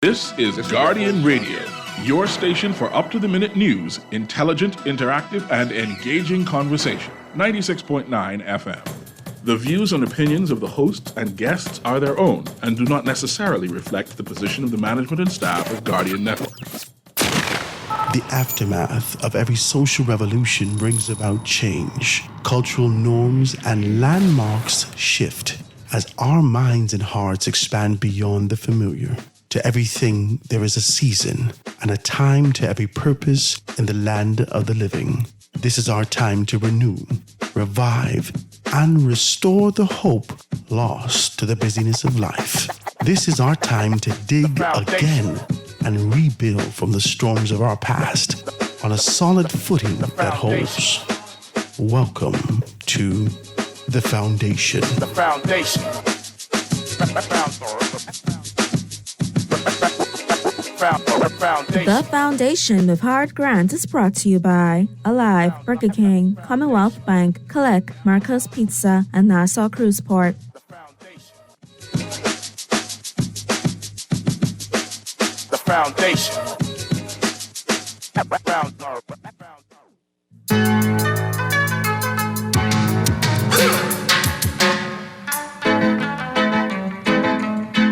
This is Guardian Radio, your station for up-to-the-minute news, intelligent, interactive, and engaging conversation. 96.9 FM. The views and opinions of the hosts and guests are their own and do not necessarily reflect the position of the management and staff of Guardian Network. The aftermath of every social revolution brings about change. Cultural norms and landmarks shift as our minds and hearts expand beyond the familiar. To everything, there is a season and a time to every purpose in the land of the living. This is our time to renew, revive, and restore the hope lost to the busyness of life. This is our time to dig again and rebuild from the storms of our past on a solid footing that holds. Welcome to The Foundation. The Foundation. The Foundation with Howard Grant is brought to you by Alive, Burger King, Commonwealth Bank, Collect, Marcos Pizza, and Nassau Cruise Port. The Foundation.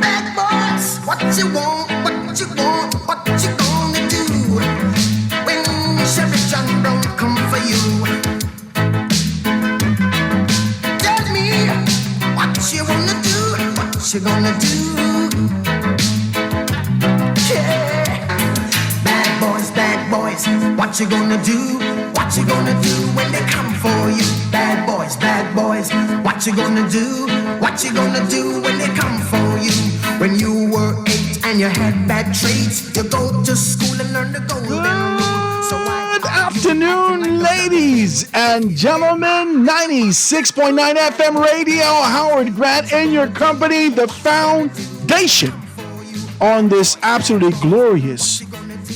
Bad boys, what you want, what you want, what you gonna do when Chevy John Brown come for you? Tell me what you wanna do, what you gonna do? Yeah, bad boys, what you gonna do? What you gonna do when they come for you? Bad boys, what you gonna do? What you gonna do when they come for you? When you were 8 and you had bad traits, you go to school and learn the golden rule. So Good afternoon, ladies and gentlemen. 96.9 FM radio. Howard Grant in your company, The Foundation, on this absolutely glorious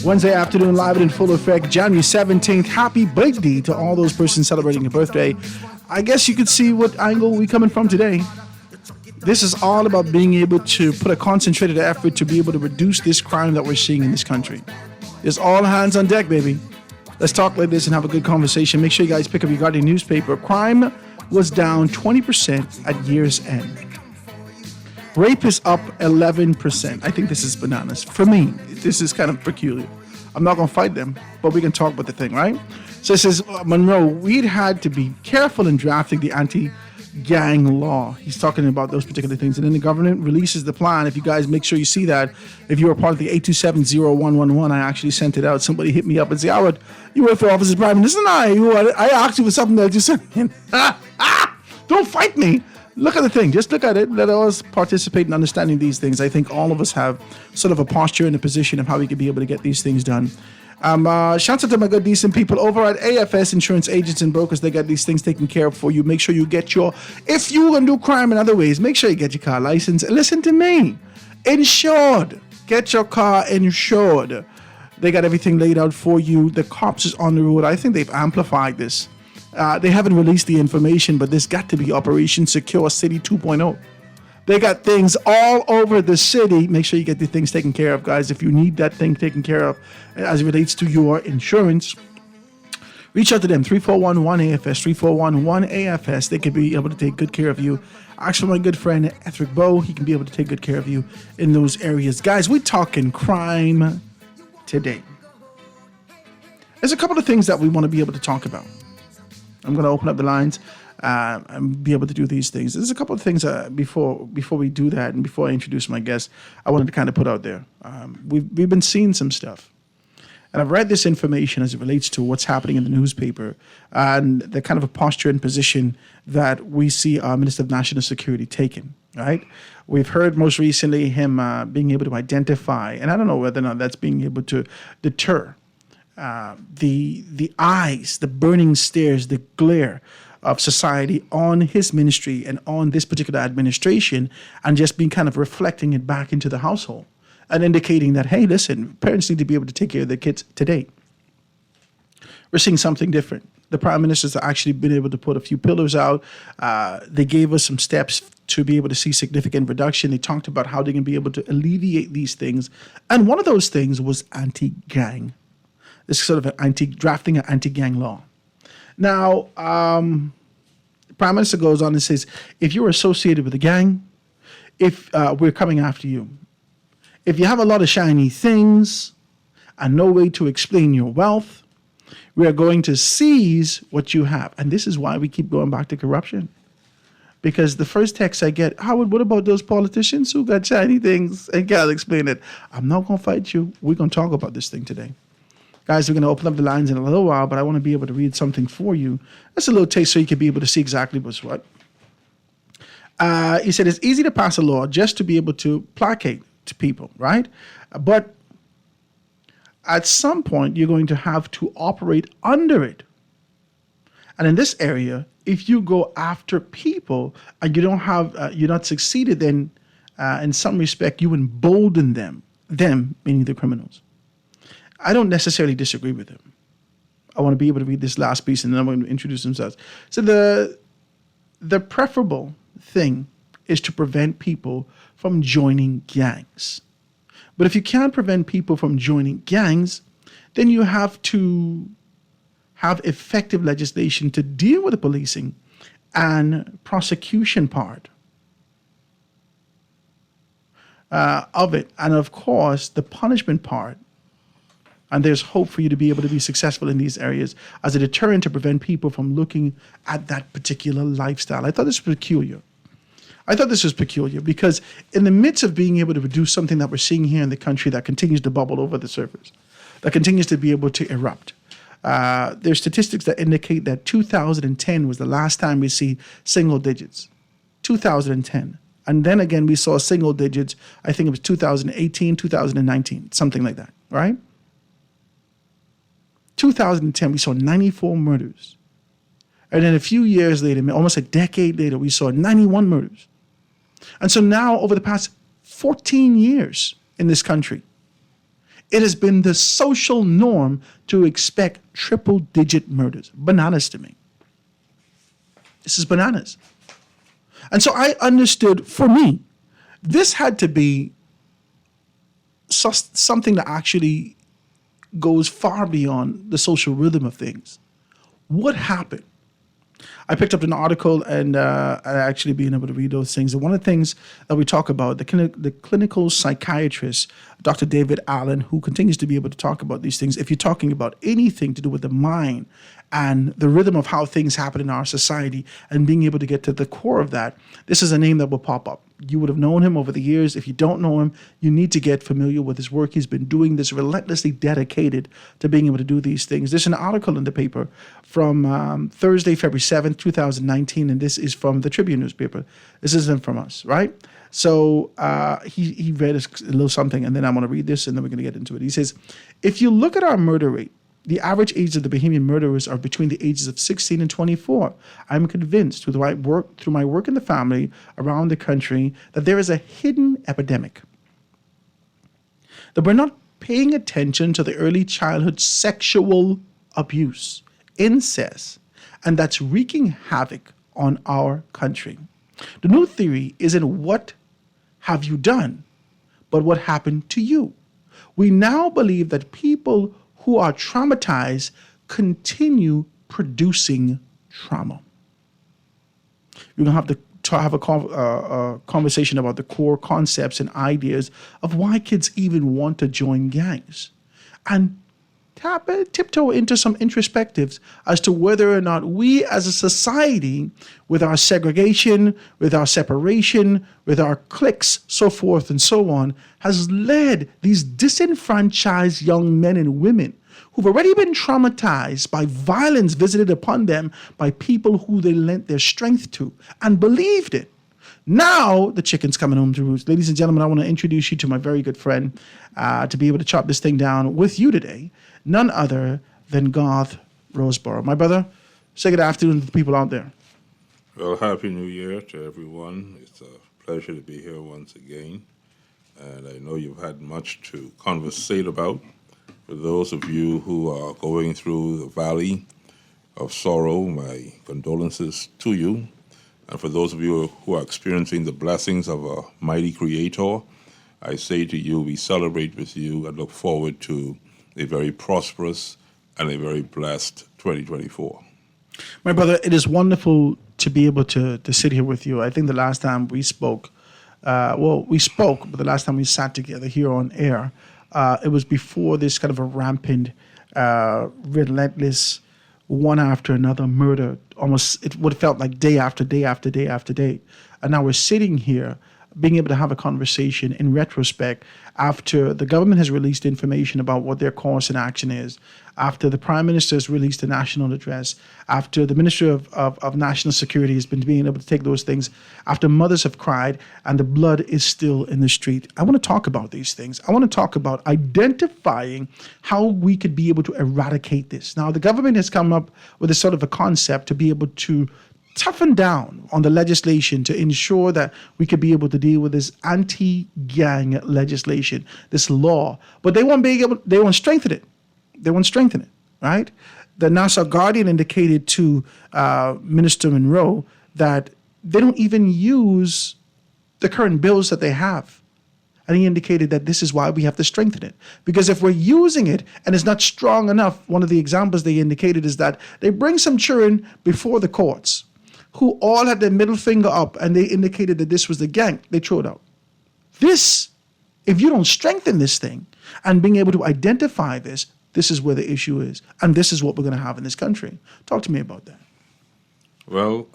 Wednesday afternoon, live and in full effect, January 17th. Happy birthday to all those persons celebrating a birthday. I guess you could see what angle we're coming from today. This is all about being able to put a concentrated effort to be able to reduce this crime that we're seeing in this country. It's all hands on deck, baby. Let's talk like this and have a good conversation. Make sure you guys pick up your Guardian newspaper. Crime was down 20% at year's end. Rape is up 11%. I think this is bananas. For me, this is kind of peculiar. I'm not going to fight them, but we can talk about the thing, right? So it says, Monroe, we'd had to be careful in drafting the anti-gang law. He's talking about those particular things. And then the government releases the plan. If you guys make sure you see that, if you were part of the 827-0111, I actually sent it out. Somebody hit me up and said, Howard, you work for Office of Prime Minister, and I asked you for something that you said. Don't fight me. Look at the thing. Just look at it. Let us participate in understanding these things. I think all of us have sort of a posture and a position of how we could be able to get these things done. Shout out to my good, decent people over at AFS Insurance Agents and Brokers. They got these things taken care of for you. Make sure you get if you're going to do crime in other ways, make sure you get your car license. Listen to me. Insured. Get your car insured. They got everything laid out for you. The cops is on the road. I think they've amplified this. They haven't released the information, but there's got to be Operation Secure City 2.0. They got things all over the city. Make sure you get the things taken care of, guys. If you need that thing taken care of as it relates to your insurance, reach out to them, 341-1AFS, 341-1AFS. They could be able to take good care of you. Actually, my good friend, Ethric Bow, he can be able to take good care of you in those areas. Guys, we're talking crime today. There's a couple of things that we want to be able to talk about. I'm going to open up the lines and be able to do these things. There's a couple of things before we do that and before I introduce my guest, I wanted to kind of put out there. We've been seeing some stuff. And I've read this information as it relates to what's happening in the newspaper and the kind of a posture and position that we see our Minister of National Security taking, right? We've heard most recently him being able to identify, and I don't know whether or not that's being able to deter the eyes, the burning stares, the glare of society on his ministry and on this particular administration, and just being kind of reflecting it back into the household and indicating that, hey, listen, parents need to be able to take care of their kids today. We're seeing something different. The prime minister's actually been able to put a few pillars out. They gave us some steps to be able to see significant reduction. They talked about how they can be able to alleviate these things. And one of those things was anti-gang. This is sort of drafting an anti-gang law. Now, the prime minister goes on and says, if you're associated with a gang, if we're coming after you. If you have a lot of shiny things and no way to explain your wealth, we are going to seize what you have. And this is why we keep going back to corruption. Because the first text I get, Howard, what about those politicians who got shiny things and can't explain it? I'm not going to fight you. We're going to talk about this thing today. Guys, we're going to open up the lines in a little while, but I want to be able to read something for you. That's a little taste so you can be able to see exactly what's what. He said it's easy to pass a law just to be able to placate to people, right? But at some point, you're going to have to operate under it. And in this area, if you go after people and you don't have, you're not succeeded, then in some respect, you embolden them meaning the criminals. I don't necessarily disagree with him. I want to be able to read this last piece and then I'm going to introduce themselves. So the preferable thing is to prevent people from joining gangs. But if you can't prevent people from joining gangs, then you have to have effective legislation to deal with the policing and prosecution part of it. And of course, the punishment part. And there's hope for you to be able to be successful in these areas as a deterrent to prevent people from looking at that particular lifestyle. I thought this was peculiar. Because in the midst of being able to reduce something that we're seeing here in the country that continues to bubble over the surface, that continues to be able to erupt, there's statistics that indicate that 2010 was the last time we see single digits. 2010. And then again, we saw single digits, I think it was 2018, 2019, something like that, right? 2010, we saw 94 murders. And then a few years later, almost a decade later, we saw 91 murders. And so now, over the past 14 years in this country, it has been the social norm to expect triple-digit murders. Bananas to me. This is bananas. And so I understood, for me, this had to be something that actually goes far beyond the social rhythm of things. What happened? I picked up an article and actually being able to read those things. And one of the things that we talk about, the clinical psychiatrist, Dr. David Allen, who continues to be able to talk about these things. If you're talking about anything to do with the mind and the rhythm of how things happen in our society and being able to get to the core of that, this is a name that will pop up. You would have known him over the years. If you don't know him, you need to get familiar with his work. He's been doing this, relentlessly dedicated to being able to do these things. There's an article in the paper from Thursday, February 7th, 2019, and this is from the Tribune newspaper. This isn't from us, right? So he read a little something, and then I'm going to read this, and then we're going to get into it. He says, if you look at our murder rate, the average age of the Bahamian murderers are between the ages of 16 and 24. I'm convinced through my work in the family around the country that there is a hidden epidemic. That we're not paying attention to the early childhood sexual abuse, incest, and that's wreaking havoc on our country. The new theory isn't what have you done, but what happened to you. We now believe that people who are traumatized continue producing trauma. We're going to have a conversation about the core concepts and ideas of why kids even want to join gangs. And tiptoe into some introspectives as to whether or not we as a society, with our segregation, with our separation, with our cliques, so forth and so on, has led these disenfranchised young men and women who've already been traumatized by violence visited upon them by people who they lent their strength to and believed it. Now the chicken's coming home to roost. Ladies and gentlemen, I want to introduce you to my very good friend to be able to chop this thing down with you today. None other than Garth Roseborough. My brother, say good afternoon to the people out there. Well, Happy New Year to everyone. It's a pleasure to be here once again. And I know you've had much to conversate about. For those of you who are going through the valley of sorrow, my condolences to you. And for those of you who are experiencing the blessings of a mighty Creator, I say to you, we celebrate with you and look forward to a very prosperous and a very blessed 2024. My brother, it is wonderful to be able to sit here with you. I think the last time we spoke, we spoke, but the last time we sat together here on air, it was before this kind of a rampant, relentless, one after another murder. Almost, it would have felt like day after day after day after day. And now we're sitting here being able to have a conversation in retrospect after the government has released information about what their course and action is, after the Prime Minister has released a national address, after the Minister of National Security has been being able to take those things, after mothers have cried and the blood is still in the street. I want to talk about these things. I want to talk about identifying how we could be able to eradicate this. Now, the government has come up with a sort of a concept to be able to toughen down on the legislation to ensure that we could be able to deal with this anti-gang legislation, this law. But they won't strengthen it. They won't strengthen it, right? The Nassau Guardian indicated to Minister Monroe that they don't even use the current bills that they have. And he indicated that this is why we have to strengthen it. Because if we're using it and it's not strong enough, one of the examples they indicated is that they bring some children before the courts who all had their middle finger up and they indicated that this was the gang. They throw it out. This, if you don't strengthen this thing and being able to identify this is where the issue is. And this is what we're going to have in this country. Talk to me about that. Well,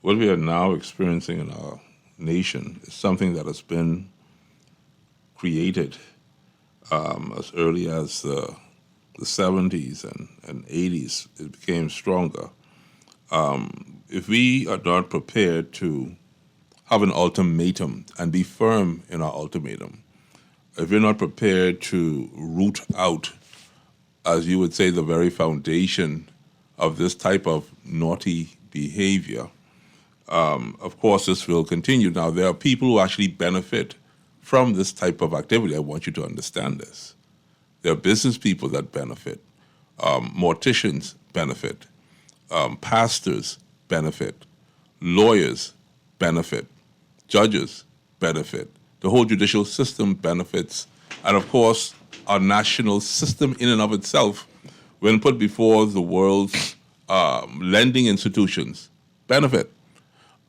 what we are now experiencing in our nation is something that has been created as early as the 70s and 80s. It became stronger. If we are not prepared to have an ultimatum and be firm in our ultimatum, if we're not prepared to root out, as you would say, the very foundation of this type of naughty behavior, of course, this will continue. Now, there are people who actually benefit from this type of activity. I want you to understand this. There are business people that benefit. Morticians benefit. Pastors benefit. Lawyers benefit. Judges benefit. The whole judicial system benefits. And of course, our national system in and of itself, when put before the world's lending institutions, benefit.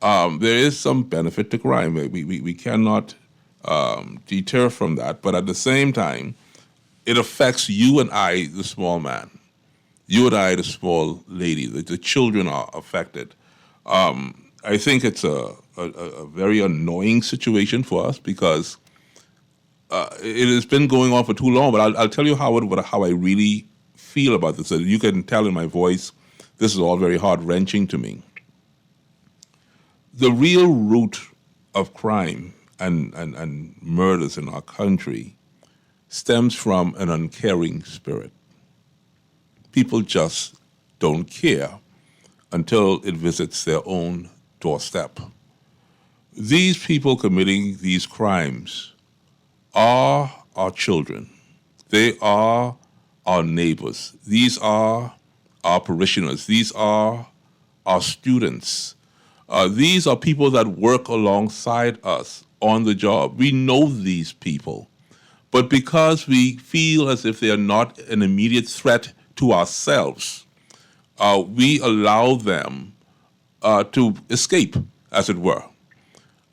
There is some benefit to crime. We cannot deter from that. But at the same time, it affects you and I, the small man. You and I, the small lady. The children are affected. I think it's a very annoying situation for us because it has been going on for too long. But I'll tell you how I really feel about this. You can tell in my voice, this is all very heart-wrenching to me. The real root of crime and murders in our country stems from an uncaring spirit. People just don't care until it visits their own doorstep. These people committing these crimes are our children. They are our neighbors. These are our parishioners. These are our students. These are people that work alongside us on the job. We know these people. But because we feel as if they are not an immediate threat to ourselves, we allow them to escape, as it were.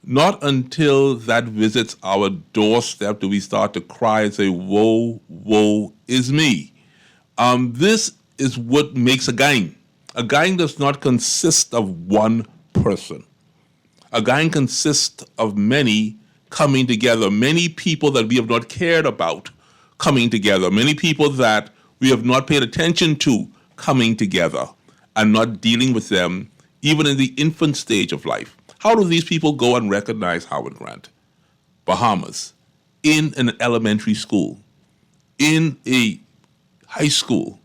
Not until that visits our doorstep do we start to cry and say, woe, woe is me. This is what makes a gang. A gang does not consist of one person. A gang consists of many coming together, many people that we have not cared about coming together, many people that we have not paid attention to coming together and not dealing with them even in the infant stage of life. How do these people go and recognize Howard Grant? Bahamas, in an elementary school, in a high school.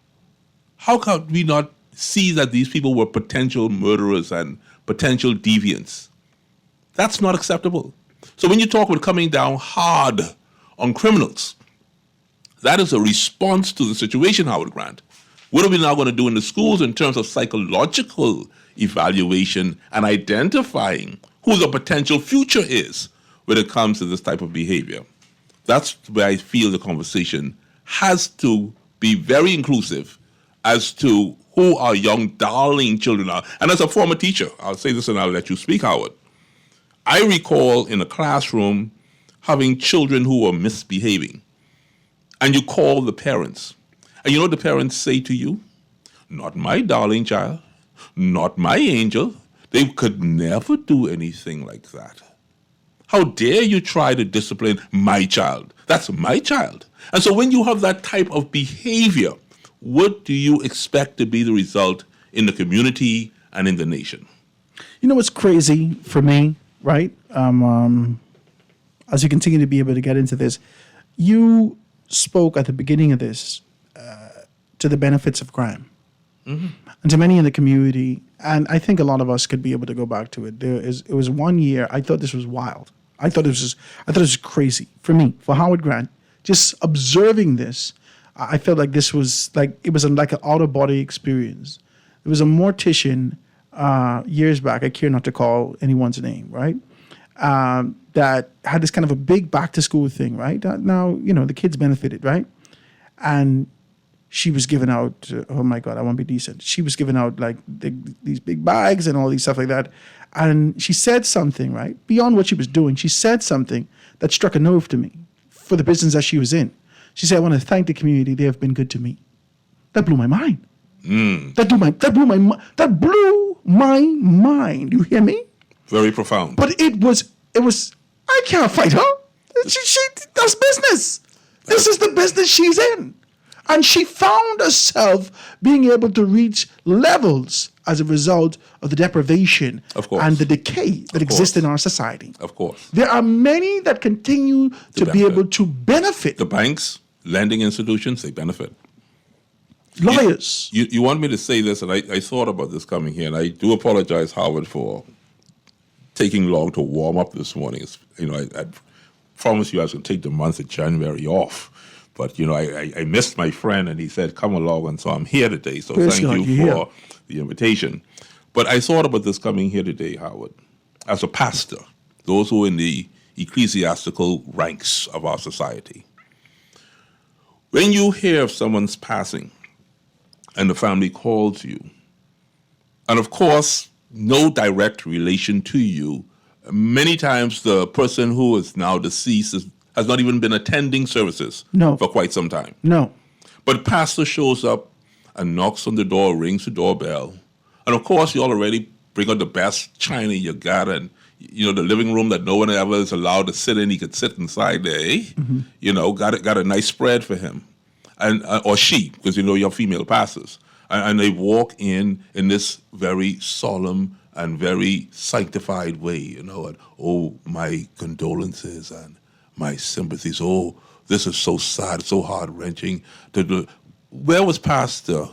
How can we not see that these people were potential murderers and potential deviants? That's not acceptable. So when you talk about coming down hard on criminals, that is a response to the situation, Howard Grant. What are we now going to do in the schools in terms of psychological evaluation and identifying who the potential future is when it comes to this type of behavior? That's where I feel the conversation has to be very inclusive as to who our young darling children are. And as a former teacher, I'll say this and I'll let you speak, Howard. I recall in a classroom having children who were misbehaving. And you call the parents. And you know what the parents say to you? Not my darling child, not my angel. They could never do anything like that. How dare you try to discipline my child? That's my child. And so when you have that type of behavior, what do you expect to be the result in the community and in the nation? You know what's crazy for me, right? As you continue to be able to get into this, you spoke at the beginning of this to the benefits of crime. Mm-hmm. And to many in the community, and I think a lot of us could be able to go back to it. It was 1 year, I thought this was wild. I thought it was crazy for me, for Howard Grant. Just observing this, I felt like this was like, it was like an out-of-body experience. There was a mortician years back, I care not to call anyone's name, right? That had this kind of a big back-to-school thing, right? Now, the kids benefited, right? And she was giving out, oh my God, I won't be decent. She was giving out like these big bags and all these stuff like that. And she said something, right? Beyond what she was doing, she said something that struck a nerve to me for the business that she was in. She said, I want to thank the community. They have been good to me. That blew my mind. That blew my mind. You hear me? Very profound. But it was, I can't fight her. She does business. This is the business she's in. And she found herself being able to reach levels as a result of the deprivation and the decay that exists in our society. Of course. There are many that continue to be able to benefit. The banks, lending institutions, they benefit. Lawyers. You want me to say this, and I thought about this coming here, and I do apologize, Howard, for taking long to warm up this morning. I promised you I was going to take the month of January off. But, I missed my friend, and he said, come along, and so I'm here today. So thank you for the invitation. But I thought about this coming here today, Howard. As a pastor, those who are in the ecclesiastical ranks of our society, when you hear of someone's passing and the family calls you, and of course, no direct relation to you, many times the person who is now deceased has not even been attending services for quite some time. No. But pastor shows up and knocks on the door, rings the doorbell. And of course, you already bring out the best china you got, and, the living room that no one ever is allowed to sit in, he could sit inside there, eh? Mm-hmm. Got a nice spread for him. And or she, because you have female pastors. And they walk in this very solemn and very sanctified way, and, oh, my condolences and my sympathies. Oh, this is so sad, so heart-wrenching. Where was pastor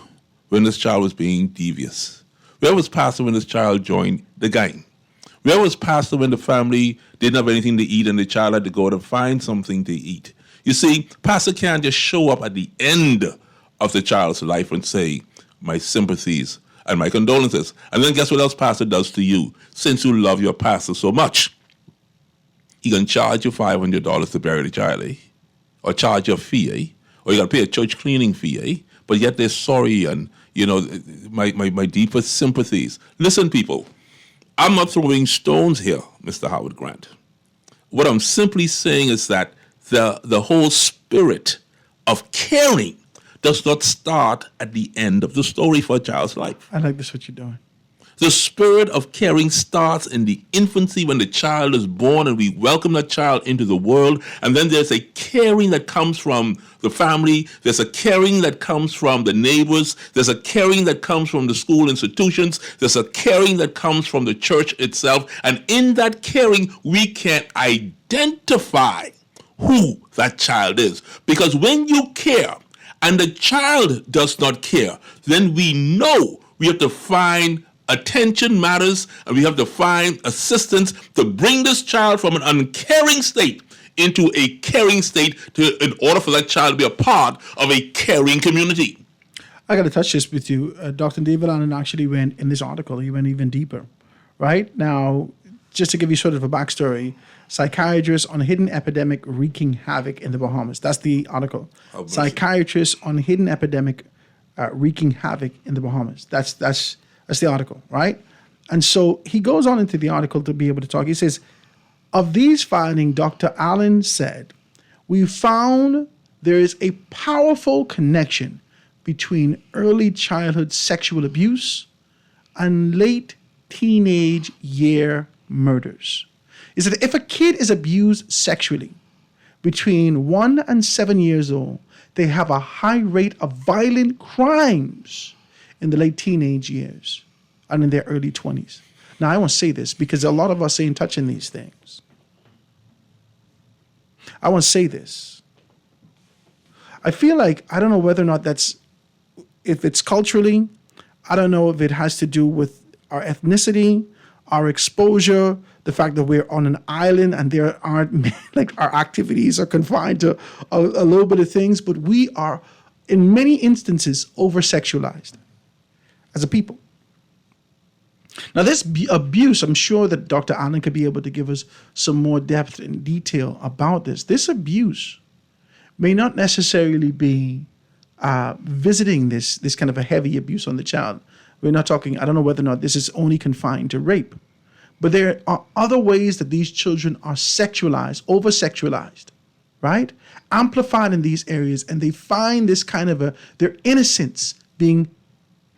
when this child was being devious? Where was pastor when this child joined the gang? Where was pastor when the family didn't have anything to eat and the child had to go to find something to eat? You see, pastor can't just show up at the end of the child's life and say, my sympathies and my condolences. And then guess what else pastor does to you? Since you love your pastor so much, he can charge you $500 to bury the child, eh? Or charge you a fee, eh? Or you got to pay a church cleaning fee, eh? But yet they're sorry, and, my deepest sympathies. Listen, people, I'm not throwing stones here, Mr. Howard Grant. What I'm simply saying is that the whole spirit of caring does not start at the end of the story for a child's life. I like this, what you're doing. The spirit of caring starts in the infancy when the child is born and we welcome that child into the world. And then there's a caring that comes from the family. There's a caring that comes from the neighbors. There's a caring that comes from the school institutions. There's a caring that comes from the church itself. And in that caring, we can identify who that child is. Because when you care and the child does not care, then we know we have to find attention matters, and we have to find assistance to bring this child from an uncaring state into a caring state in order for that child to be a part of a caring community. I got to touch this with you. Dr. David Allen actually went, in this article, he went even deeper, right? Now, just to give you sort of a backstory, psychiatrists on hidden epidemic wreaking havoc in the Bahamas. That's the article. Psychiatrists on hidden epidemic wreaking havoc in the Bahamas. That's the article, right? And so he goes on into the article to be able to talk. He says, of these findings, Dr. Allen said, we found there is a powerful connection between early childhood sexual abuse and late teenage year murders. Is that if a kid is abused sexually between 1 and 7 years old, they have a high rate of violent crimes in the late teenage years and in their early 20s. Now, I want to say this because a lot of us ain't touching these things. I want to say this. I feel like, I don't know whether or not if it's culturally, I don't know if it has to do with our ethnicity, our exposure, the fact that we're on an island and there aren't, like, our activities are confined to a little bit of things, but we are, in many instances, over-sexualized as a people. Now, this abuse, I'm sure that Dr. Allen could be able to give us some more depth and detail about this. This abuse may not necessarily be visiting this kind of a heavy abuse on the child. We're not talking, I don't know whether or not this is only confined to rape, but there are other ways that these children are sexualized, over-sexualized, right? Amplified in these areas, and they find this kind of their innocence being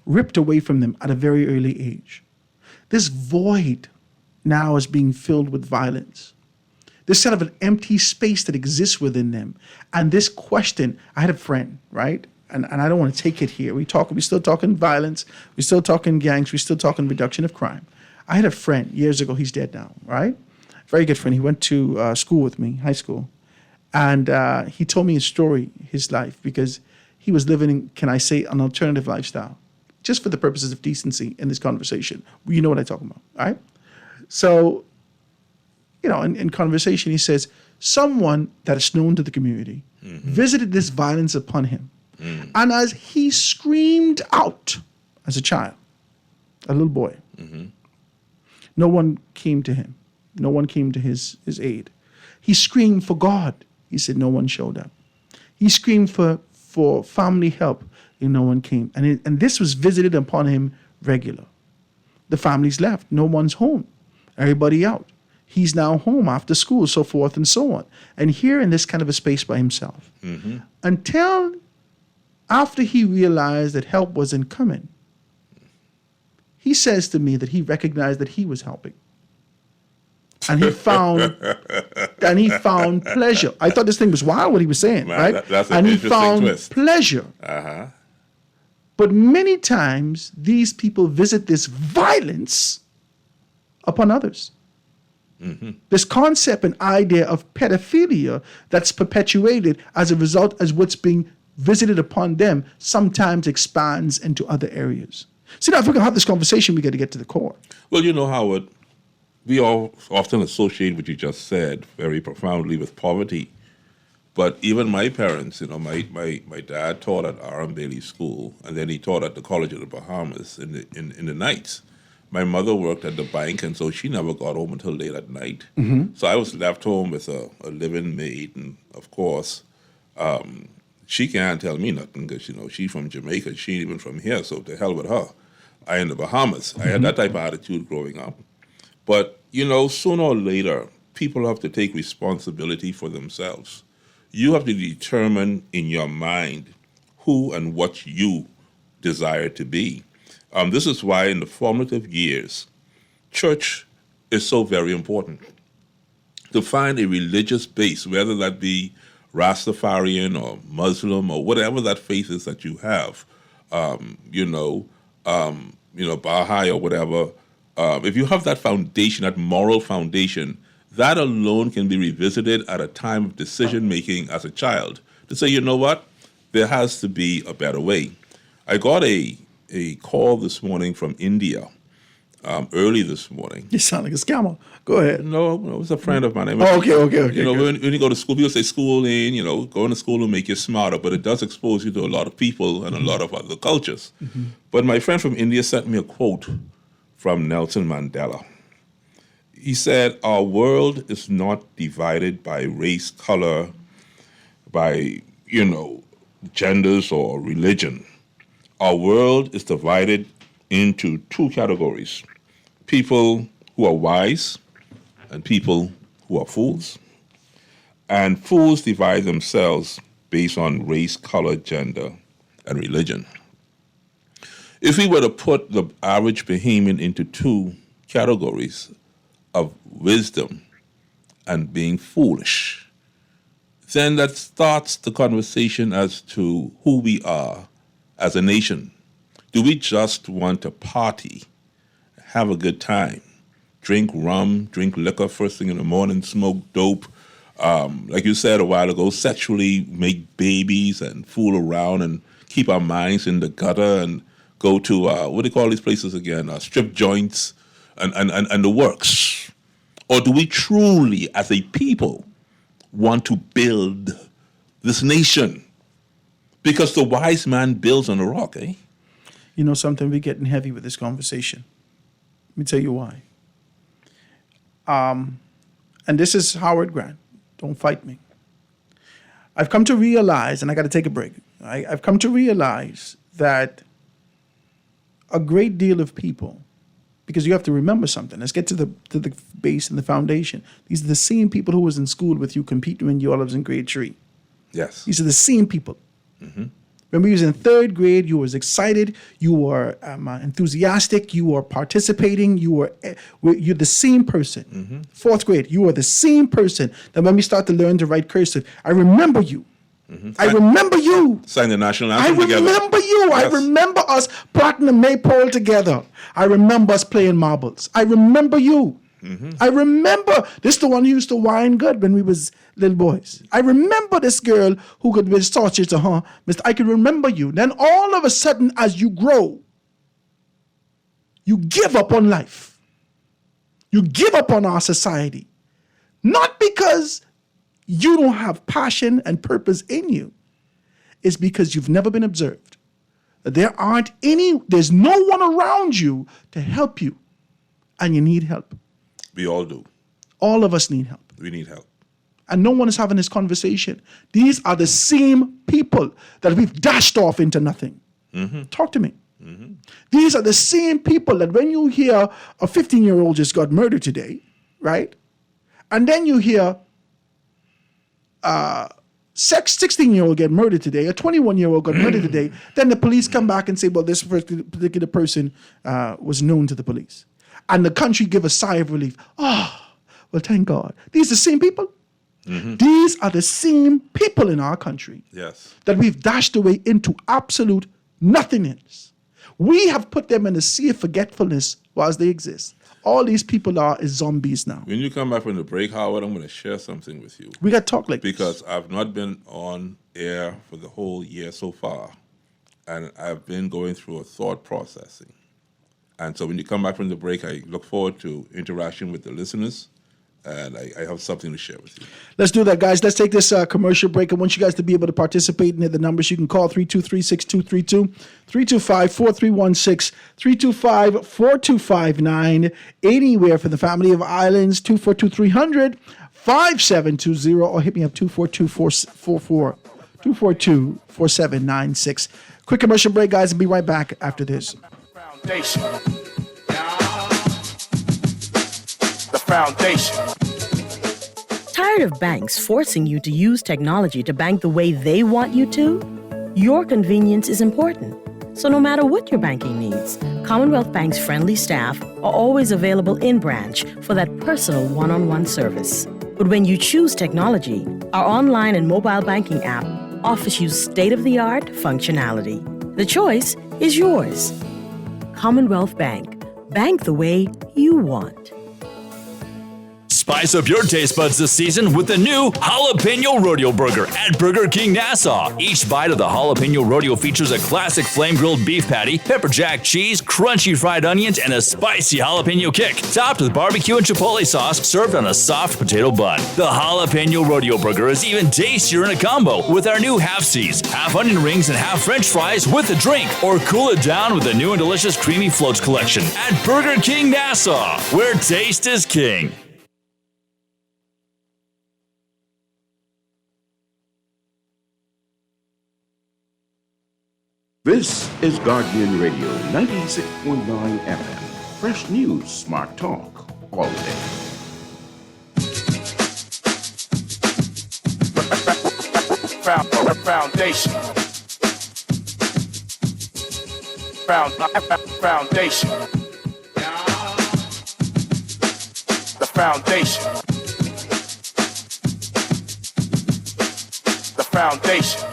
ripped away from them at a very early age. This void now is being filled with violence. This kind of an empty space that exists within them. And this question, I had a friend, right? And I don't want to take it here. We're still talking violence. We're still talking gangs. We're still talking reduction of crime. I had a friend years ago. He's dead now, right? Very good friend. He went to school with me, high school. And he told me his story, his life, because he was living in, can I say, an alternative lifestyle. Just for the purposes of decency in this conversation. You know what I'm talking about, all right? So, in conversation, he says, someone that is known to the community visited this violence upon him. And as he screamed out as a child, a little boy, no one came to him. No one came to his aid. He screamed for God. He said no one showed up. He screamed for family help, and no one came. And this was visited upon him regular. The family's left. No one's home. Everybody out. He's now home after school, so forth and so on. And here in this kind of a space by himself. Until after he realized that help wasn't coming, he says to me that he recognized that he was helping. And he found pleasure. I thought this thing was wild what he was saying, right? That's and an he found twist. pleasure. But many times these people visit this violence upon others. This concept and idea of pedophilia that's perpetuated as a result as what's being visited upon them sometimes expands into other areas. See, now if we're going to have this conversation, we got to get to the core. Well, Howard, we all often associate what you just said very profoundly with poverty. But even my parents, my dad taught at R.M. Bailey School, and then he taught at the College of the Bahamas in the nights. My mother worked at the bank, and so she never got home until late at night. So I was left home with a living maid, and of course, she can't tell me nothing because, she's from Jamaica. She ain't even from here, so to hell with her. I in the Bahamas. I had that type of attitude growing up. But, sooner or later, people have to take responsibility for themselves. You have to determine in your mind who and what you desire to be. This is why in the formative years, church is so very important. To find a religious base, whether that be Rastafarian or Muslim or whatever that faith is that you have, Baha'i or whatever, if you have that foundation, that moral foundation, that alone can be revisited at a time of decision-making as a child to say, you know what, there has to be a better way. I got a call this morning from India, early this morning. You sound like a scammer. Go ahead. No, it was a friend of mine. Oh, okay. You know, when you go to school, people say schooling, you know, going to school will make you smarter, but it does expose you to a lot of people and a lot of other cultures. But my friend from India sent me a quote from Nelson Mandela. He said, our world is not divided by race, color, by, you know, genders or religion. Our world is divided into two categories: people who are wise and people who are fools. And fools divide themselves based on race, color, gender, and religion. If we were to put the average Bahamian into two categories of wisdom and being foolish, then that starts the conversation as to who we are as a nation. Do we just want to party, have a good time, drink rum, drink liquor first thing in the morning, smoke dope, like you said a while ago, sexually make babies and fool around and keep our minds in the gutter and go to, what do you call these places again, strip joints and the works? Or do we truly, as a people, want to build this nation? Because the wise man builds on a rock, eh? You know something, we're getting heavy with this conversation. Let me tell you why. And this is Howard Grant. Don't fight me. I've come to realize, and I got to take a break. I've come to realize that a great deal of people, because you have to remember something. Let's get to the base and the foundation. These are the same people who was in school with you competing when you all was in grade 3. Yes. These are the same people. When we was in 3rd grade, you was excited, you were enthusiastic, you were participating, you're the same person. 4th grade, you are the same person that when we start to learn to write cursive, I remember you. I remember you. Sang the national anthem together. I remember you. Yes. I remember us plotting a maypole together. I remember us playing marbles. I remember you. I remember this the one who used to whine good when we was little boys. I remember this girl who could be sausage to her. Mister, I can remember you. Then all of a sudden, as you grow, you give up on life. You give up on our society. Not because you don't have passion and purpose in you. It's because you've never been observed. There's no one around you to help you. And you need help. We all do. All of us need help. We need help. And no one is having this conversation. These are the same people that we've dashed off into nothing. Talk to me. These are the same people that when you hear a 15-year-old just got murdered today, right? And then you hear 16-year-old get murdered today, a 21-year-old got murdered today, then the police come back and say, well, this particular person was known to the police. And the country give a sigh of relief. Oh, well, thank God. These are the same people. These are the same people in our country that we've dashed away into absolute nothingness. We have put them in a sea of forgetfulness whilst they exist. All these people is zombies now. When you come back from the break, Howard, I'm going to share something with you. We got to talk like because this. I've not been on air for the whole year so far. And I've been going through a thought processing. And so when you come back from the break, I look forward to interaction with the listeners. And I have something to share with you. Let's do that, guys. Let's take this commercial break. I want you guys to be able to participate in the numbers. You can call 323-6232, 325-4316, 325-4259, anywhere for the family of islands, 242-300, 5720, or hit me up 242-4796. Quick commercial break, guys, and be right back after this. Foundation. The foundation. Tired of banks forcing you to use technology to bank the way they want you to? Your convenience is important. So no matter what your banking needs, Commonwealth Bank's friendly staff are always available in branch for that personal one-on-one service. But when you choose technology, our online and mobile banking app offers you state-of-the-art functionality. The choice is yours. Commonwealth Bank. Bank the way you want. Spice up your taste buds this season with the new Jalapeno Rodeo Burger at Burger King Nassau. Each bite of the Jalapeno Rodeo features a classic flame-grilled beef patty, pepper jack cheese, crunchy fried onions, and a spicy jalapeno kick, topped with barbecue and chipotle sauce, served on a soft potato bun. The Jalapeno Rodeo Burger is even tastier in a combo with our new half C's, half onion rings, and half French fries with a drink. Or cool it down with the new and delicious Creamy Floats collection at Burger King Nassau, where taste is king. This is Guardian Radio 96.9 FM. Fresh news, smart talk, all day. Foundation. Foundation. The foundation. The foundation.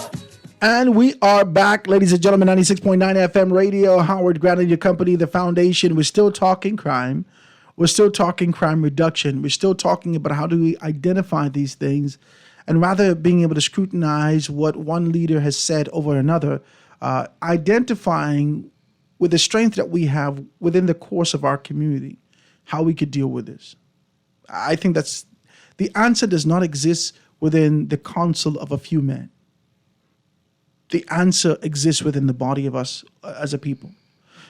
And we are back, ladies and gentlemen, 96.9 FM radio. Howard Grant and your company, The Foundation. We're still talking crime. We're still talking crime reduction. We're still talking about how do we identify these things. And rather being able to scrutinize what one leader has said over another, identifying with the strength that we have within the course of our community, how we could deal with this. I think that's the answer does not exist within the counsel of a few men. The answer exists within the body of us as a people.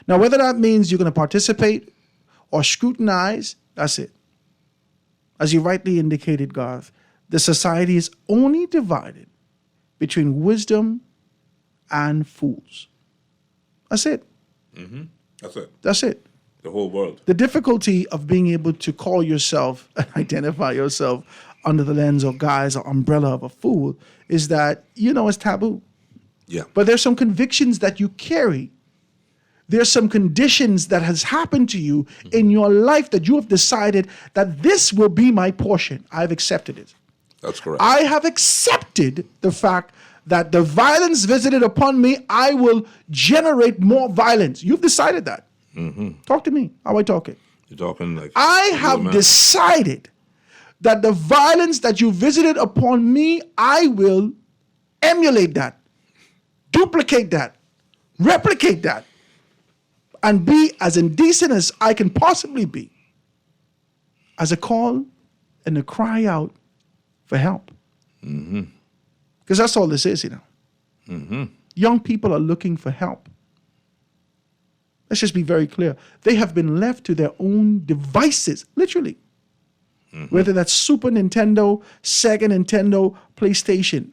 Now, whether that means you're going to participate or scrutinize, that's it. As you rightly indicated, Garth, the society is only divided between wisdom and fools. That's it. Mm-hmm. That's it. That's it. The whole world. The difficulty of being able to call yourself and identify yourself under the lens or guise or umbrella of a fool is that, it's taboo. Yeah. But there's some convictions that you carry. There's some conditions that has happened to you in your life that you have decided that this will be my portion. I've accepted it. That's correct. I have accepted the fact that the violence visited upon me, I will generate more violence. You've decided that. Mm-hmm. Talk to me. How am I talking? You're talking like... I have decided that the violence that you visited upon me, I will emulate that. Duplicate that, replicate that, and be as indecent as I can possibly be as a call and a cry out for help. Mm-hmm. Because that's all this is, Mm-hmm. Young people are looking for help. Let's just be very clear. They have been left to their own devices, literally. Mm-hmm. Whether that's Super Nintendo, Sega Nintendo, PlayStation.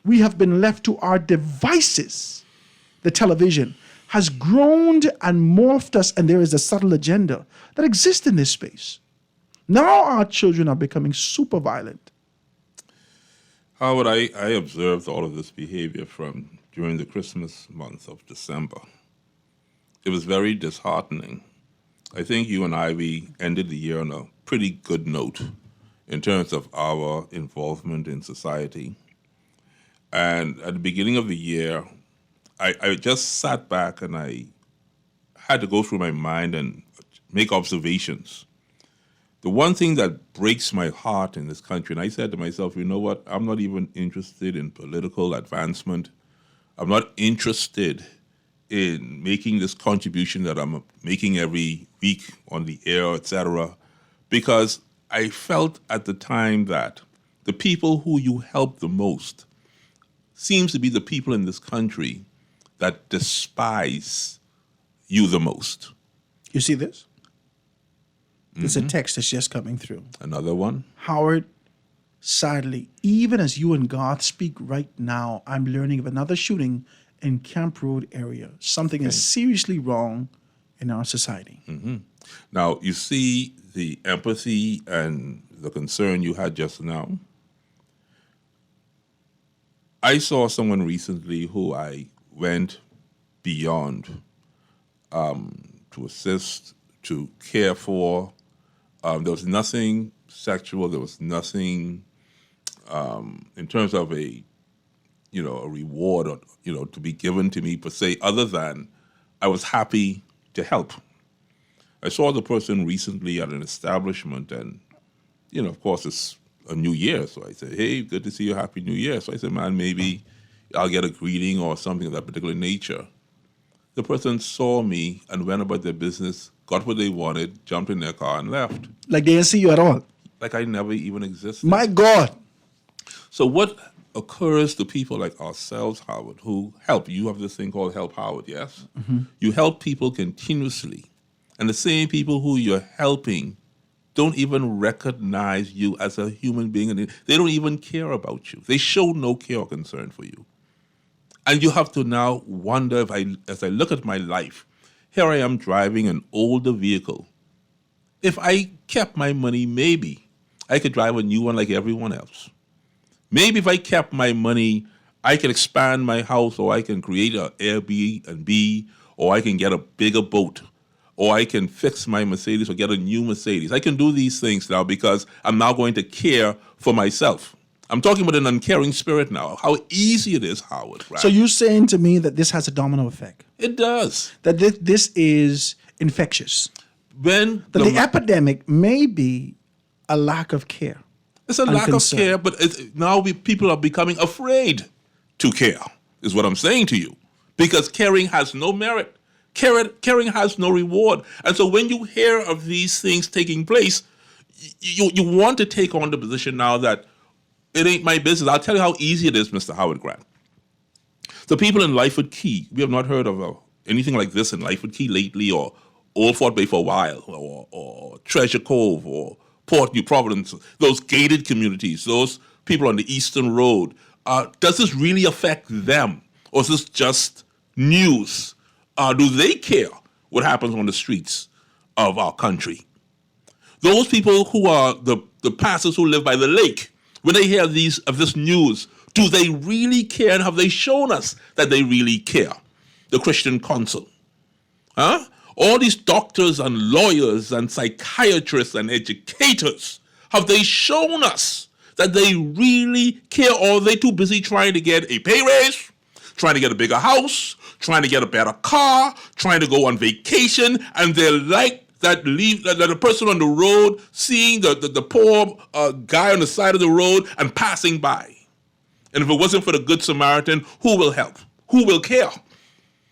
We have been left to our devices. The television has grown and morphed us, and there is a subtle agenda that exists in this space. Now our children are becoming super violent. Howard, I observed all of this behavior from during the Christmas month of December. It was very disheartening. I think you and we ended the year on a pretty good note in terms of our involvement in society. And at the beginning of the year, I just sat back and I had to go through my mind and make observations. The one thing that breaks my heart in this country, and I said to myself, you know what, I'm not even interested in political advancement. I'm not interested in making this contribution that I'm making every week on the air, etc., because I felt at the time that the people who you help the most seems to be the people in this country that despise you the most. You see this? There's a text that's just coming through. Another one? Howard, sadly, even as you and God speak right now, I'm learning of another shooting in Camp Road area. Something is seriously wrong in our society. Mm-hmm. Now, you see the empathy and the concern you had just now. I saw someone recently who I went beyond to assist, to care for. There was nothing sexual. There was nothing in terms of a reward or, to be given to me per se, other than I was happy to help. I saw the person recently at an establishment, and of course, it's a new year. So I said, hey, good to see you. Happy New Year. So I said, man, maybe I'll get a greeting or something of that particular nature. The person saw me and went about their business, got what they wanted, jumped in their car and left. Like they didn't see you at all. Like I never even existed. My God. So what occurs to people like ourselves, Howard, who help? You have this thing called Help Howard, yes? Mm-hmm. You help people continuously. And the same people who you're helping don't even recognize you as a human being. And they don't even care about you. They show no care or concern for you. And you have to now wonder, as I look at my life, here I am driving an older vehicle. If I kept my money, maybe I could drive a new one like everyone else. Maybe if I kept my money, I can expand my house, or I can create an Airbnb, or I can get a bigger boat, or I can fix my Mercedes or get a new Mercedes. I can do these things now because I'm now going to care for myself. I'm talking about an uncaring spirit now. How easy it is, Howard. Right? So you're saying to me that this has a domino effect? It does. That this is infectious? When the epidemic may be a lack of care. It's a lack of care, but now people are becoming afraid to care, is what I'm saying to you. Because caring has no merit. Caring has no reward. And so when you hear of these things taking place, you want to take on the position now that it ain't my business. I'll tell you how easy it is, Mr. Howard Grant. The people in Lyford Key, we have not heard of anything like this in Lyford Key lately, or Old Fort Bay for a while, or Treasure Cove, or Port New Providence, those gated communities, those people on the Eastern Road. Does this really affect them? Or is this just news? Do they care what happens on the streets of our country? Those people who are the pastors who live by the lake, when they hear of this news, do they really care? And have they shown us that they really care? The Christian Council. Huh? All these doctors and lawyers and psychiatrists and educators, have they shown us that they really care, or are they too busy trying to get a pay raise, trying to get a bigger house, trying to get a better car, trying to go on vacation, and they're like that the person on the road seeing the poor guy on the side of the road and passing by. And if it wasn't for the Good Samaritan, who will help? Who will care?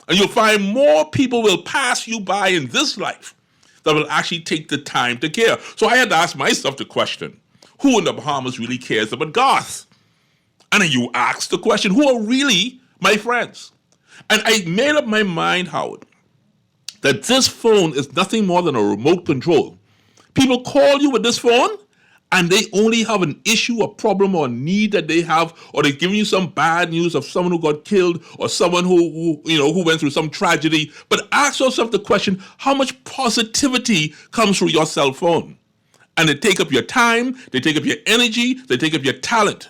And you'll find more people will pass you by in this life that will actually take the time to care. So I had to ask myself the question, who in the Bahamas really cares about Garth? And then you ask the question, who are really my friends? And I made up my mind, Howard, that this phone is nothing more than a remote control. People call you with this phone, and they only have an issue, a problem, or a need that they have, or they're giving you some bad news of someone who got killed, or someone who went through some tragedy. But ask yourself the question, how much positivity comes through your cell phone? And they take up your time, they take up your energy, they take up your talent.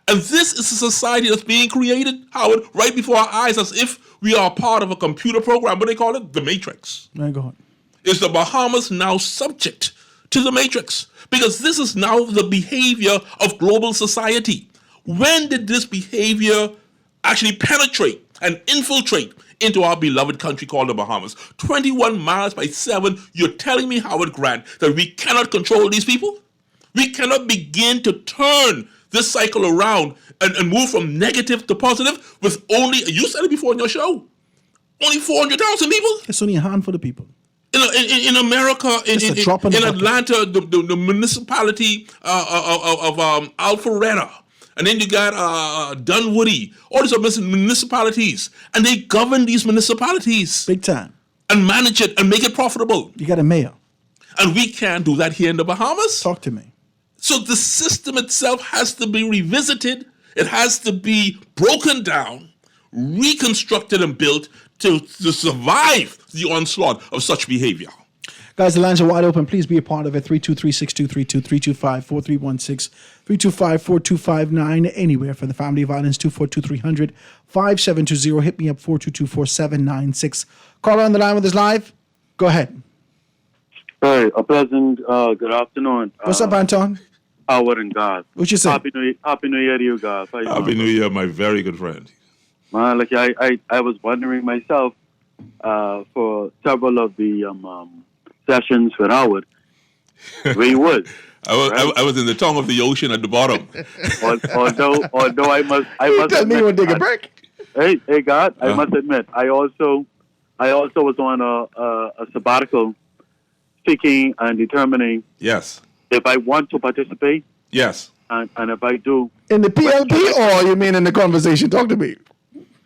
And this is a society that's being created, Howard, right before our eyes, as if we are part of a computer program. What do they call it? The Matrix. My God. Is the Bahamas now subject to the Matrix? Because this is now the behavior of global society. When did this behavior actually penetrate and infiltrate into our beloved country called the Bahamas? 21 miles by 7, you're telling me, Howard Grant, that we cannot control these people? We cannot begin to turn this cycle around and move from negative to positive with only, you said it before in your show, only 400,000 people? It's only a handful of people. In America, in Atlanta, the municipality of Alpharetta, and then you got Dunwoody, all these municipalities, and they govern these municipalities. Big time. And manage it and make it profitable. You got a mayor. And we can't do that here in the Bahamas. Talk to me. So the system itself has to be revisited. It has to be broken down, reconstructed and built to survive the onslaught of such behavior. Guys, the lines are wide open. Please be a part of it. 323-6232, 325-4316, 325-4259. Anywhere for the family violence, 242-300-5720. Hit me up, 422-4796. Caller on the line with us live. Go ahead. Hey, a pleasant good afternoon. What's up, Anton? Howard and God. What you say? Happy New Year to you guys. Happy New Year, my very good friend. Man, like I was wondering myself for several of the sessions with Howard, where you was. I was in the tongue of the ocean at the bottom. although I must tell me you want to take a break. Hey, God, I must admit, I also was on a sabbatical, seeking and determining. Yes. If I want to participate. Yes. And if I do. In the PLP, or you mean in the conversation? Talk to me.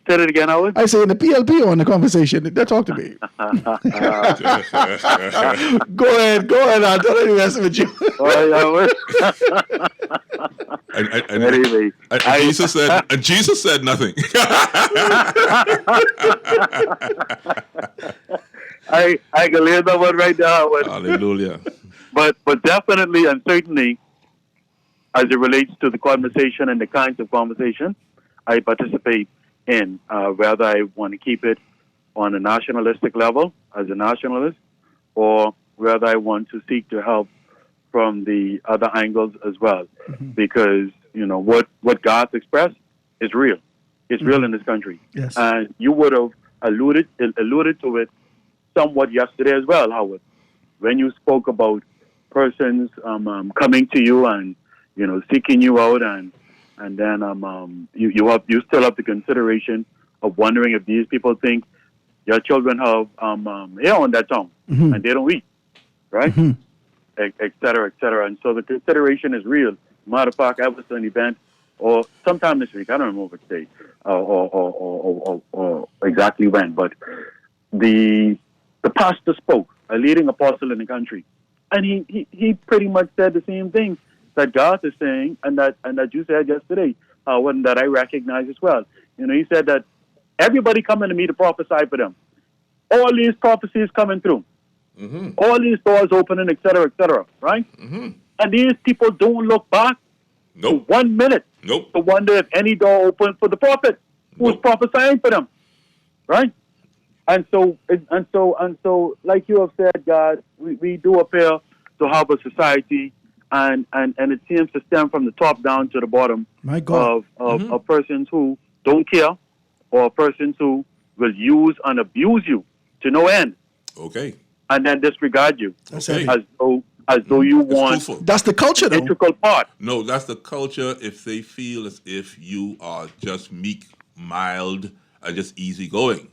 Say it again, Howard. I say in the PLP or in the conversation. Talk to me. Go ahead. I don't know messing with you. Anyway, Jesus said nothing. I can leave that one right there, Howard. Hallelujah. But definitely and certainly, as it relates to the conversation and the kinds of conversation I participate in, whether I want to keep it on a nationalistic level as a nationalist, or whether I want to seek to help from the other angles as well. Mm-hmm. Because, what God's expressed is real. It's real in this country. Yes. And you would have alluded to it somewhat yesterday as well, Howard, when you spoke about persons coming to you and, seeking you out, and then you still have the consideration of wondering if these people think your children have hair on their tongue, mm-hmm. and they don't eat, right? Mm-hmm. Et cetera. And so the consideration is real. Matter of fact, I was at an event, or sometime this week, I don't remember which day, or exactly when, but the pastor spoke, a leading apostle in the country, and he pretty much said the same thing that God is saying, and that you said yesterday, and that I recognize as well. He said that everybody coming to me to prophesy for them. All these prophecies coming through. Mm-hmm. All these doors opening, et cetera, right? Mm-hmm. And these people don't look back for 1 minute to wonder if any door opened for the prophet who's prophesying for them, right? And so, like you have said, God, we do appear to have a society, and it seems to stem from the top down to the bottom. My God. of persons who don't care, or persons who will use and abuse you to no end. Okay. And then disregard you. Okay. As though you want. That's the culture, though. Integral part. No, that's the culture if they feel as if you are just meek, mild, and just easygoing.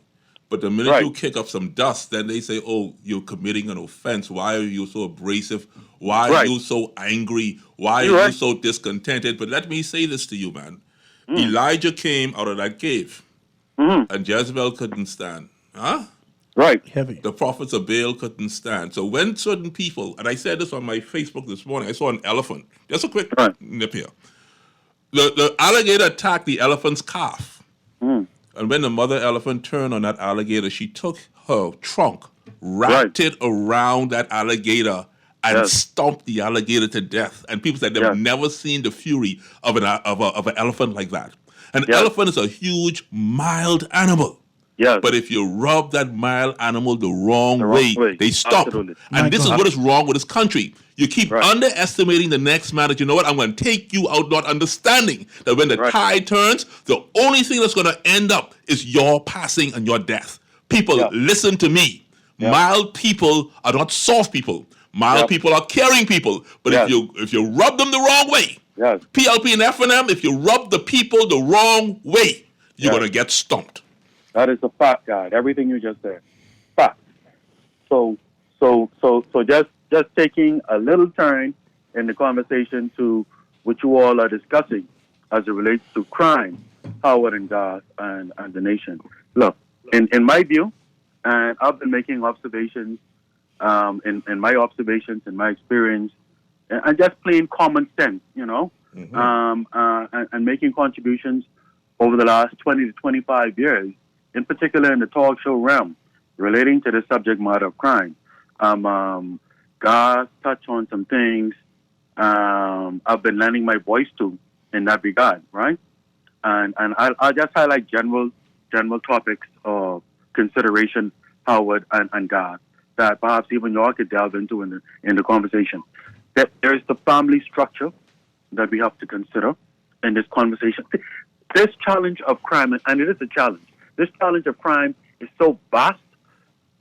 But the minute you kick up some dust, then they say, oh, you're committing an offense. Why are you so abrasive? Why are you so angry? Why are you so discontented? But let me say this to you, man. Elijah came out of that cave, and Jezebel couldn't stand. Huh? Right. Heavy. The prophets of Baal couldn't stand. So when certain people, and I said this on my Facebook this morning, I saw an elephant. Just a quick nip here. The alligator attacked the elephant's calf. And when the mother elephant turned on that alligator, she took her trunk, wrapped it around that alligator, and stomped the alligator to death. And people said they've never seen the fury of an elephant like that. An elephant is a huge, mild animal. Yes. But if you rub that mild animal the wrong way, they stop. Absolutely. And this is what is wrong with this country. You keep underestimating the next man that, you know what, I'm going to take you out, not understanding that when the tide turns, the only thing that's going to end up is your passing and your death. People, listen to me. Mild people are not soft people. Mild people are caring people. But if you rub them the wrong way, PLP and FNM, if you rub the people the wrong way, you're going to get stumped. That is a fact, God. Everything you just said. Fact. So just taking a little turn in the conversation to what you all are discussing as it relates to crime, Howard, and God, and the nation. Look, in my view, and I've been making observations, in my observations, in my experience, and just plain common sense, and making contributions over the last 20 to 25 years, in particular in the talk show realm, relating to the subject matter of crime. God touched on some things I've been lending my voice to in that regard, right? And I'll just highlight general topics of consideration, Howard, and God, that perhaps even y'all could delve into in the conversation. That there's the family structure that we have to consider in this conversation. This challenge of crime, and it is a challenge, this challenge of crime is so vast,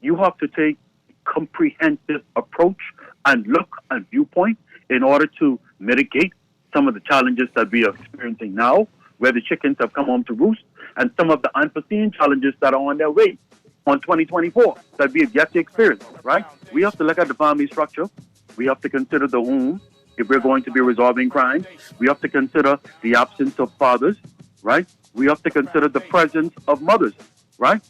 you have to take a comprehensive approach and look and viewpoint in order to mitigate some of the challenges that we are experiencing now, where the chickens have come home to roost, and some of the unforeseen challenges that are on their way on 2024 that we have yet to experience, right? We have to look at the family structure. We have to consider the home if we're going to be resolving crime. We have to consider the absence of fathers, right? We have to consider the presence of mothers, right?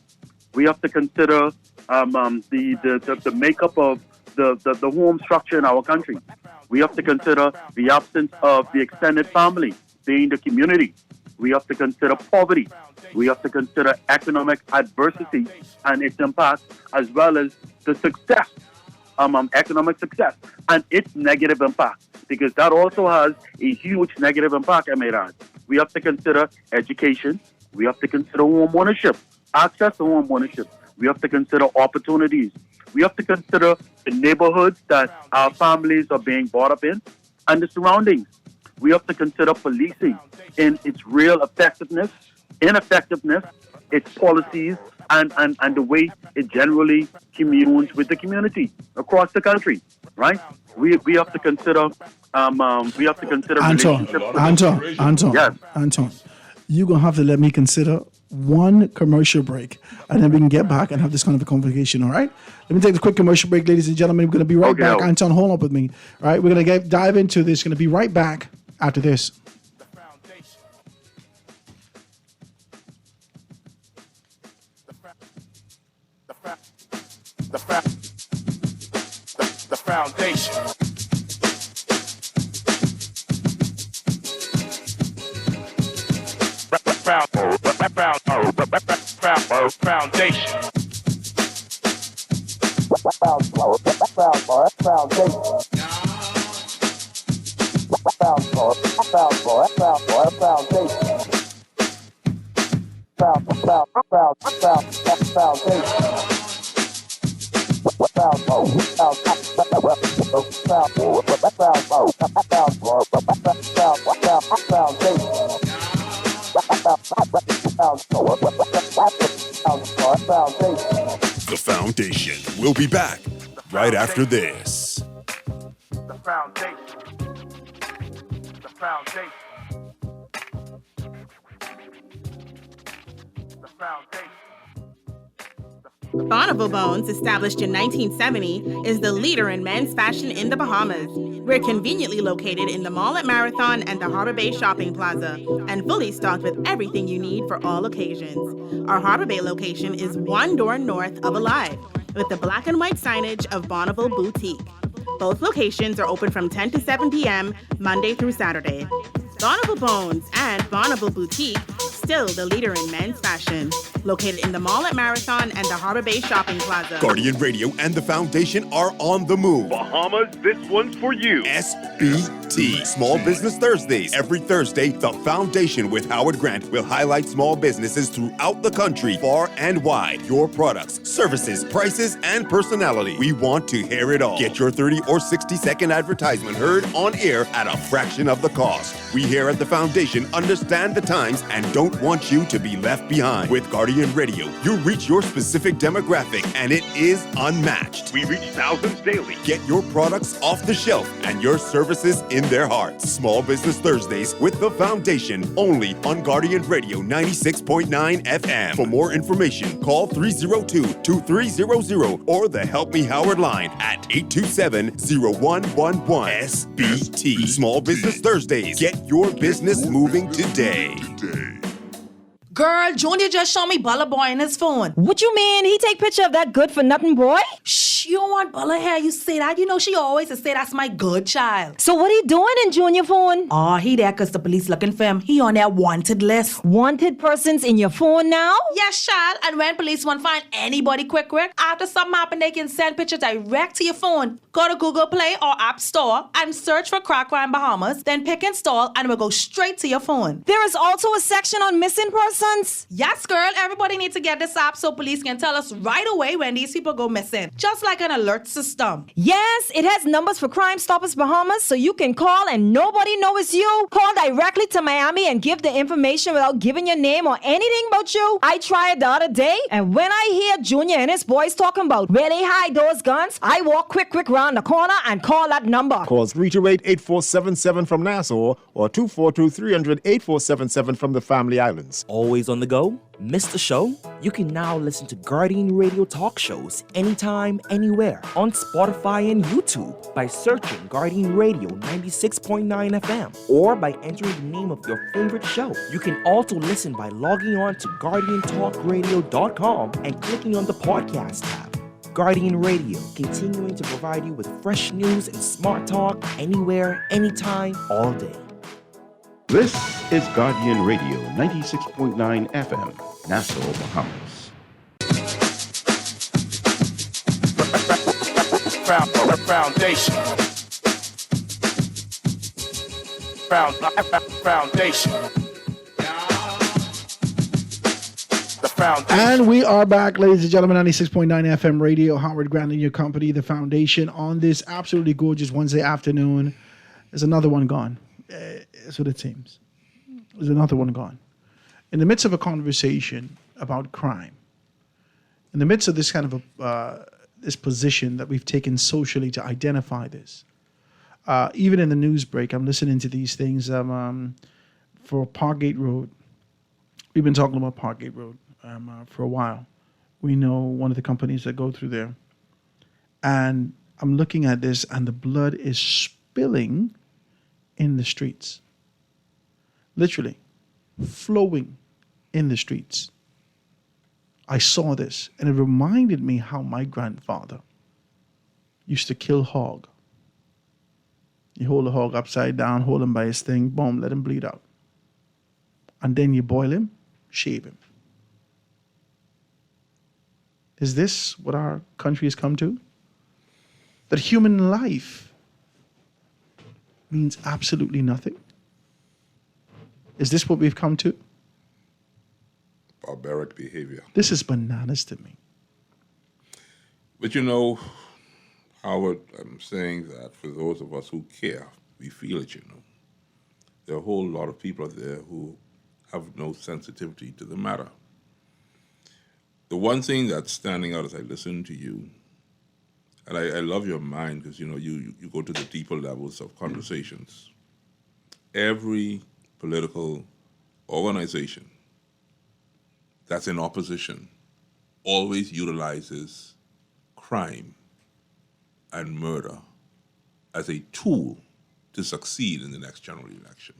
We have to consider the makeup of the home structure in our country. We have to consider the absence of the extended family being the community. We have to consider poverty. We have to consider economic adversity and its impact, as well as the success, economic success, and its negative impact, because that also has a huge negative impact, I may add. We have to consider education. We have to consider home ownership, access to home ownership. We have to consider opportunities. We have to consider the neighborhoods that our families are being brought up in and the surroundings. We have to consider policing in its real effectiveness, ineffectiveness, its policies, and the way it generally communes with the community across the country, right? We have to consider Anton, Yes. Anton, you're gonna have to let me consider one commercial break, and then we can get back and have this kind of a conversation. All right? Let me take the quick commercial break, ladies and gentlemen. We're gonna be right back. Anton, hold up with me. All right, we're gonna dive into this. Gonna be right back after this. The foundation. The Foundation. We'll be back right after this. The foundation. The foundation. The foundation. Bonneville Bones, established in 1970, is the leader in men's fashion in the Bahamas. We're conveniently located in the mall at Marathon and the Harbor Bay Shopping Plaza, and fully stocked with everything you need for all occasions. Our Harbor Bay location is one door north of Alive, with the black and white signage of Bonneville Boutique. Both locations are open from 10 to 7 p.m. Monday through Saturday. Bonneville Bones and Bonneville Boutique, still the leader in men's fashion. Located in the mall at Marathon and the Harbor Bay Shopping Plaza. Guardian Radio and the Foundation are on the move. Bahamas, this one's for you. SBT, Small Business Thursdays. Every Thursday, the Foundation with Howard Grant will highlight small businesses throughout the country, far and wide. Your products, services, prices, and personality. We want to hear it all. Get your 30 or 60-second advertisement heard on air at a fraction of the cost. We here at the Foundation understand the times and don't want you to be left behind. With Guardian Radio, you reach your specific demographic and it is unmatched. We reach thousands daily. Get your products off the shelf and your services in their hearts. Small Business Thursdays with the Foundation, only on Guardian Radio 96.9 FM. For more information, call 302-2300 or the Help Me Howard line at 827-0111. SBT, Small Business Thursdays. Get your business moving today. Girl, Junior just showed me Bella Boy in his phone. What you mean? He take picture of that good-for-nothing boy? Shh, you don't want Bella here. You say that. You know she always say that's my good child. So what he doing in Junior phone? Oh, he there because the police looking for him. He on their wanted list. Wanted persons in your phone now? Yes, child. And when police want to find anybody quick, after something happen, they can send pictures direct to your phone. Go to Google Play or App Store and search for Crack Crime Bahamas. Then pick install and we'll go straight to your phone. There is also a section on missing persons. Yes, girl. Everybody needs to get this app so police can tell us right away when these people go missing. Just like like an alert system. Yes, it has numbers for Crime Stoppers Bahamas, so you can call and nobody knows it's you. Call directly to Miami and give the information without giving your name or anything about you. I tried the other day, and when I hear Junior and his boys talking about where they hide those guns, I walk quick round the corner and call that number. Call 328-8477 from Nassau or 242-300-8477 from the Family Islands. Always on the go? Missed the show? You can now listen to Guardian Radio talk shows anytime, anywhere on Spotify and YouTube by searching Guardian Radio 96.9 FM or by entering the name of your favorite show. You can also listen by logging on to GuardianTalkRadio.com and clicking on the podcast tab. Guardian Radio, continuing to provide you with fresh news and smart talk anywhere, anytime, all day. This is Guardian Radio 96.9 FM, Nassau, Bahamas. Foundation. Foundation. And we are back, ladies and gentlemen, 96.9 FM radio. Howard Grant in your company, the Foundation, on this absolutely gorgeous Wednesday afternoon. There's another one gone. That's what it seems. There's another one gone. In the midst of a conversation about crime, in the midst of this kind of this position that we've taken socially to identify this, even in the news break, I'm listening to these things for Parkgate Road. We've been talking about Parkgate Road for a while. We know one of the companies that go through there. And I'm looking at this, and the blood is spilling in the streets. Literally flowing in the streets. I saw this, and it reminded me how my grandfather used to kill hog. You hold the hog upside down, hold him by his thing, boom, let him bleed out. And then you boil him, shave him. Is this what our country has come to? That human life means absolutely nothing? Is this what we've come to? Barbaric behavior. This is bananas to me. But you know, Howard, I'm saying that for those of us who care, we feel it, you know. There are a whole lot of people out there who have no sensitivity to the matter. The one thing that's standing out as I listen to you, and I love your mind because, you know, you go to the deeper levels of conversations. Every political organization that's in opposition always utilizes crime and murder as a tool to succeed in the next general election.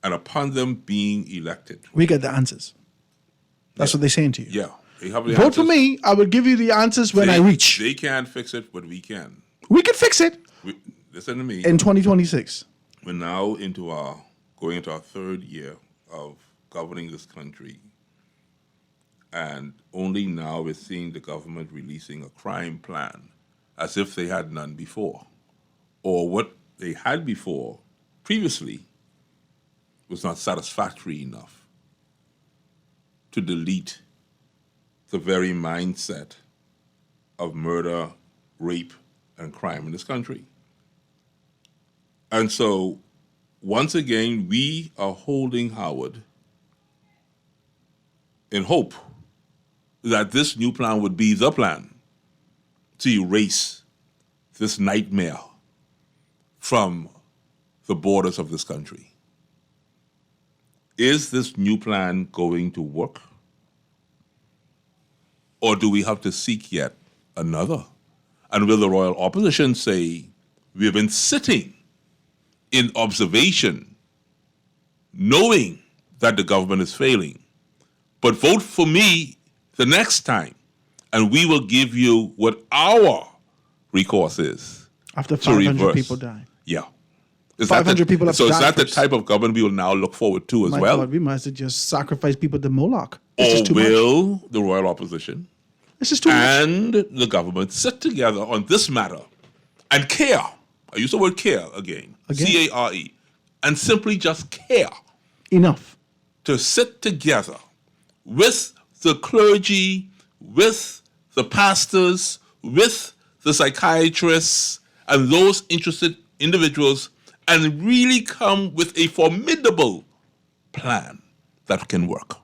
And upon them being elected, We get the answers. That's what they're saying to you. yeah, they have the Vote answers. for me. I will give you the answers when I reach. They can't fix it, but we can. We can fix it Listen to me. in 2026. We're now going into our third year of governing this country. And only now we're seeing the government releasing a crime plan as if they had none before. Or what they had before, previously, was not satisfactory enough to delete the very mindset of murder, rape, and crime in this country. And so, once again, we are holding Howard in hope that this new plan would be the plan to erase this nightmare from the borders of this country. Is this new plan going to work? Or do we have to seek yet another? And will the royal opposition say, we have been sitting in observation, knowing that the government is failing, but vote for me the next time, and we will give you what our recourse is. After to 500 reverse. people die. Yeah. 500 people have So is died that the first. type of government we will now look forward to as My well? God, we must have just sacrificed people to Moloch. This is Or too much. will the royal opposition This is too much. and the government sit together on this matter and care? I use the word care again. C-A-R-E. And simply just care. Enough. To sit together with the clergy, with the pastors, with the psychiatrists and those interested individuals and really come with a formidable plan that can work.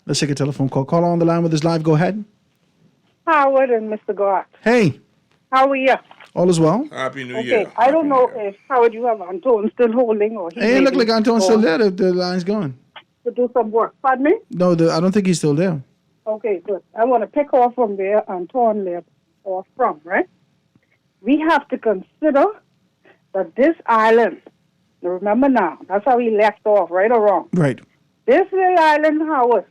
Let's take a telephone call. Call on the line with us live. Go ahead. Howard and Mr. Gart. Hey. How are you? All is well. Happy New Okay, Year. I don't know if Howard, you have Anton still holding or he Hey, look like maybe Anton's still gone there. The line's going. to do some work. Pardon me? No, I don't think he's still there. Okay, good. I want to pick off from where Anton left off from, right? We have to consider that this island, remember now, that's how he left off, right or wrong? Right. This little island, Howard,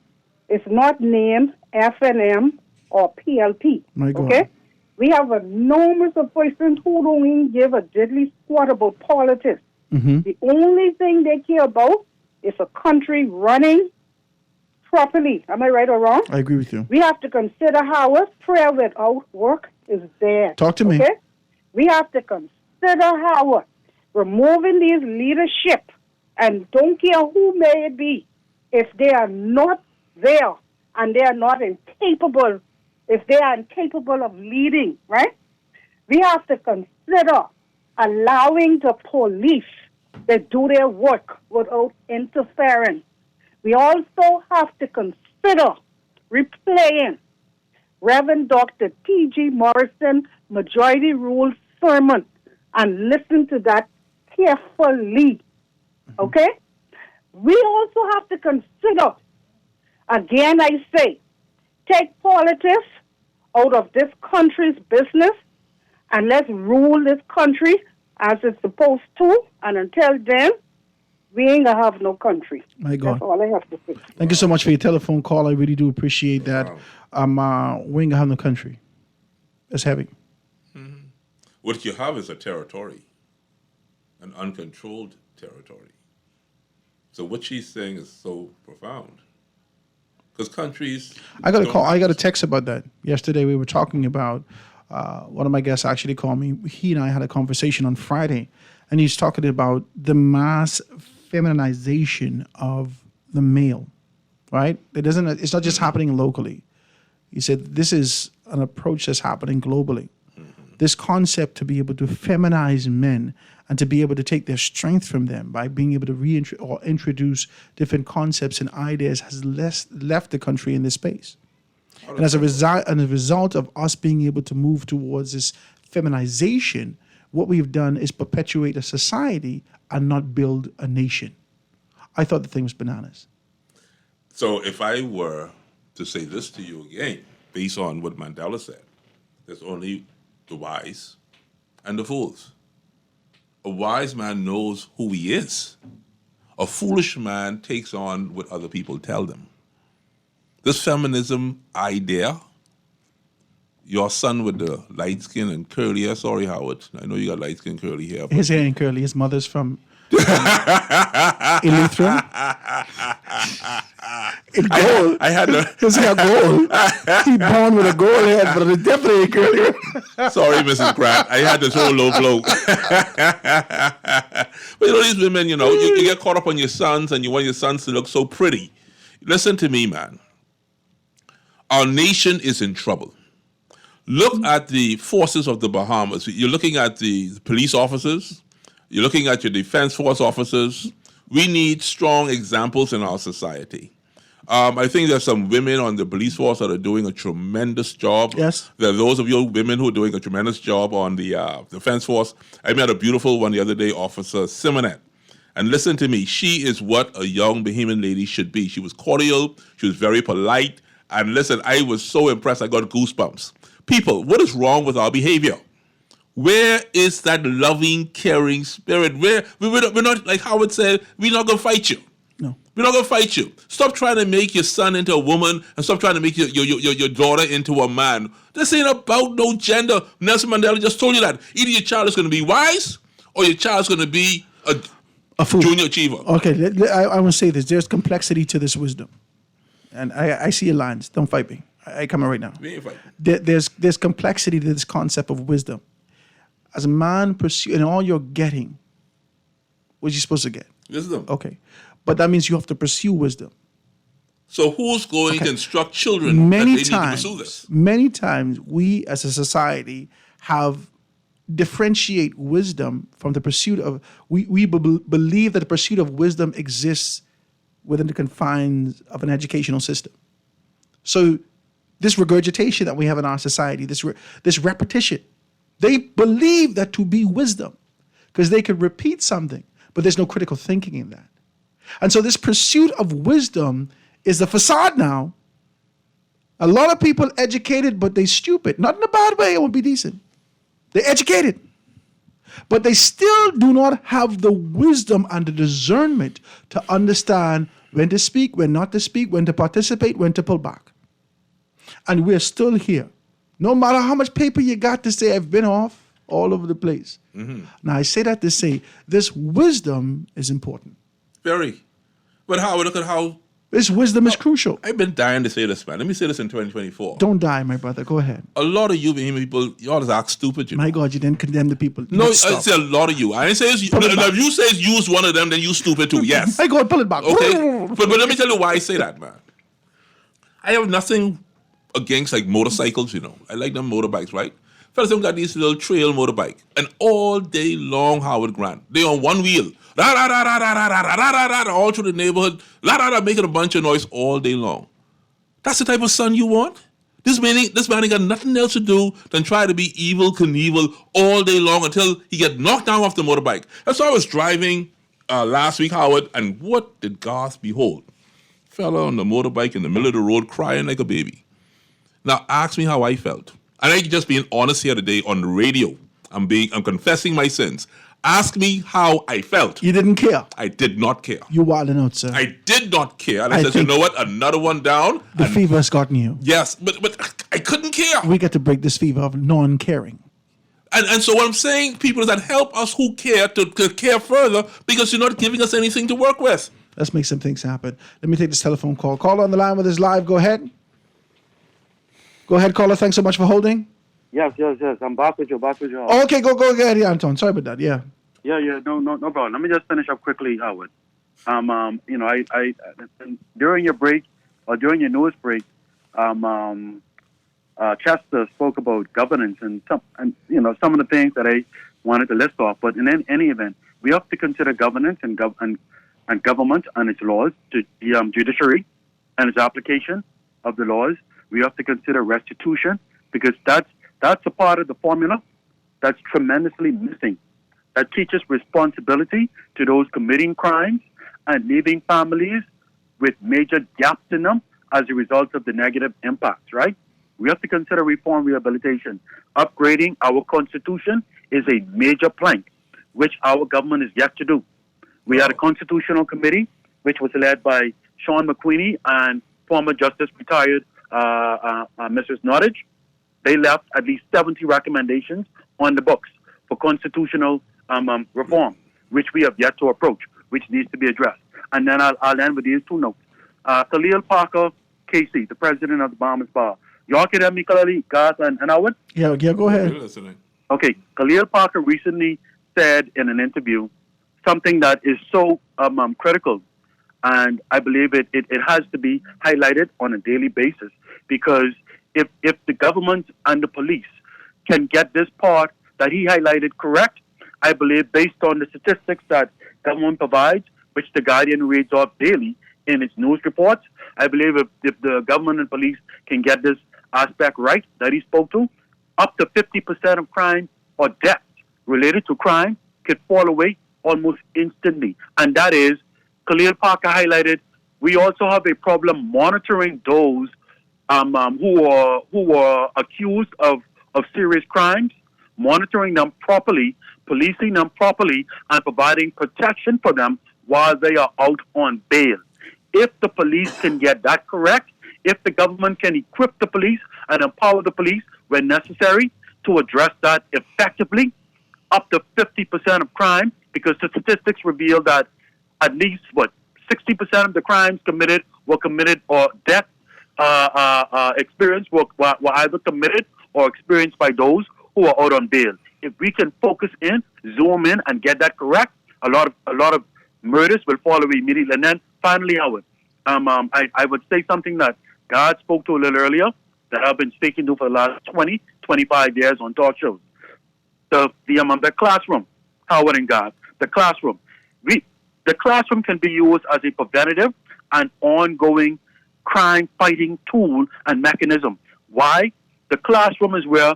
is not named FNM or PLP. My God. Okay? We have enormous of persons who don't even give a diddly squat about politics. Mm-hmm. The only thing they care about is a country running properly. Am I right or wrong? I agree with you. We have to consider how a prayer without work is dead. Talk to me. Okay? We have to consider how removing these leadership, and don't care who may it be, if they are not there and they are not incapable, if they are incapable of leading, right? We have to consider allowing the police to do their work without interfering. We also have to consider replaying Reverend Dr. T.G. Morrison Majority Rule sermon and listen to that carefully. Okay? We also have to consider, again I say, take politics out of this country's business and let's rule this country as it's supposed to. And until then, we ain't gonna have no country. My God. That's all I have to say. Thank you so much for your telephone call. I really do appreciate that. We ain't gonna have no country. That's heavy. What you have is a territory, an uncontrolled territory. So what she's saying is so profound. Because countries... I got a call. I got a text about that. Yesterday we were talking about, one of my guests actually called me. He and I had a conversation on Friday, and he's talking about the mass feminization of the male, right? It's not just happening locally. He said this is an approach that's happening globally. This concept to be able to feminize men and to be able to take their strength from them by being able to introduce different concepts and ideas has left the country in this space. And as a result of us being able to move towards this feminization, what we've done is perpetuate a society and not build a nation. I thought the thing was bananas. So if I were to say this to you again, based on what Mandela said, there's only the wise and the fools. A wise man knows who he is. A foolish man takes on what other people tell them. This feminism idea, your son with the light skin and curly hair, sorry Howard, I know you got light skin curly hair. His hair ain't curly. His mother's from Eleuthera. In gold. I had to. His hair gold. He born with a gold head, but it definitely ain't curly. Sorry, Mrs. Pratt. I had this whole low blow. But you know, these women, you get caught up on your sons and you want your sons to look so pretty. Listen to me, man. Our nation is in trouble. Look at the forces of the Bahamas. You're looking at the police officers. You're looking at your defense force officers. We need strong examples in our society. I think there's some women on the police force that are doing a tremendous job. Yes. There are those of you women who are doing a tremendous job on the defense force. I met a beautiful one the other day, Officer Simonet. And listen to me, she is what a young Bahamian lady should be. She was cordial, she was very polite, and listen, I was so impressed, I got goosebumps. People, what is wrong with our behavior? Where is that loving, caring spirit? We're not, like Howard said, we're not going to fight you. No. We're not going to fight you. Stop trying to make your son into a woman and stop trying to make your daughter into a man. This ain't about no gender. Nelson Mandela just told you that. Either your child is going to be wise or your child is going to be a fool. Junior achiever. Okay, I want to say this. There's complexity to this wisdom. And I see your lines. Don't fight me. I come in right now. We ain't fighting. There's complexity to this concept of wisdom. As a man, pursue, and all you're getting, what are you supposed to get? Wisdom. Okay. But that means you have to pursue wisdom. So who's going to instruct children that they need to pursue this? Many times, we as a society have differentiate wisdom from the pursuit of. We believe that the pursuit of wisdom exists within the confines of an educational system. So, this regurgitation that we have in our society, this repetition, they believe that to be wisdom, because they could repeat something, but there's no critical thinking in that. And so, this pursuit of wisdom is the facade now. A lot of people educated, but they stupid. Not in a bad way, it would be decent. They're educated, but they still do not have the wisdom and the discernment to understand when to speak, when not to speak, when to participate, when to pull back. And we're still here. No matter how much paper you got to say, I've been off all over the place. Mm-hmm. Now, I say that to say this wisdom is important. Very. But look at how... This wisdom is crucial. I've been dying to say this, man. Let me say this in 2024. Don't die, my brother. Go ahead. A lot of you people, you always act stupid. My God, you didn't condemn the people. No, I say a lot of you. I ain't say it's you. If you say use one of them, then you stupid too. Yes. My God, pull it back. Okay. but let me tell you why I say that, man. I have nothing against like motorcycles, I like them motorbikes, right? Fellas, them got these little trail motorbike. And all day long, Howard Grant, they on one wheel. All through the neighborhood, making a bunch of noise all day long. That's the type of son you want? This man ain't got nothing else to do than try to be evil Knievel all day long until he get knocked down off the motorbike. And so I was driving last week, Howard, and what did Garth behold? Fella on the motorbike in the middle of the road crying like a baby. Now ask me how I felt. And I'm just being honest here today on the radio. I'm confessing my sins. Ask me how I felt. You didn't care. I did not care. You wilding out, sir. I did not care. And I said, you know what? Another one down. The fever has gotten you. Yes, but I couldn't care. We got to break this fever of non-caring. And so what I'm saying, people, is that help us who care to care further because you're not giving us anything to work with. Let's make some things happen. Let me take this telephone call. Caller on the line with us live. Go ahead. Go ahead, caller. Thanks so much for holding. Yes. I'm back with you. Okay, go ahead, yeah, Anton. Sorry about that. Yeah. Yeah. No problem. Let me just finish up quickly, Howard. I during your break or during your news break, Chester spoke about governance and some of the things that I wanted to list off. But in any event, we have to consider governance and government and its laws, to the judiciary and its application of the laws. We have to consider restitution because that's a part of the formula that's tremendously missing. That teaches responsibility to those committing crimes and leaving families with major gaps in them as a result of the negative impacts, right? We have to consider reform rehabilitation. Upgrading our Constitution is a major plank, which our government is yet to do. We had a constitutional committee, which was led by Sean McQueenie and former Justice retired Mrs. Nottage. They left at least 70 recommendations on the books for constitutional reform, which we have yet to approach, which needs to be addressed. And then I'll end with these two notes. Khalil Parker Casey, the president of the Bahamas Bar. Y'all can hear me clearly, Garth and Howard? Yeah, go ahead. Okay, Khalil Parker recently said in an interview something that is so critical, and I believe it has to be highlighted on a daily basis, because if the government and the police can get this part that he highlighted correct, I believe based on the statistics that government provides, which the Guardian reads off daily in its news reports, I believe if the government and police can get this aspect right that he spoke to, up to 50% of crime or deaths related to crime could fall away almost instantly. And that is, Khalil Parker highlighted, we also have a problem monitoring those who are accused of serious crimes, monitoring them properly, policing them properly, and providing protection for them while they are out on bail. If the police can get that correct, if the government can equip the police and empower the police when necessary to address that effectively, up to 50% of crime, because the statistics reveal that at least, 60% of the crimes were committed or death experience were either committed or experienced by those who are out on bail. If we can focus in, zoom in, and get that correct, a lot of murders will follow immediately. And then finally, Howard, I would say something that God spoke to a little earlier that I've been speaking to for the last 20, 25 years on talk shows. The classroom, Howard and God, the classroom. The classroom can be used as a preventative and ongoing crime-fighting tool and mechanism. Why? The classroom is where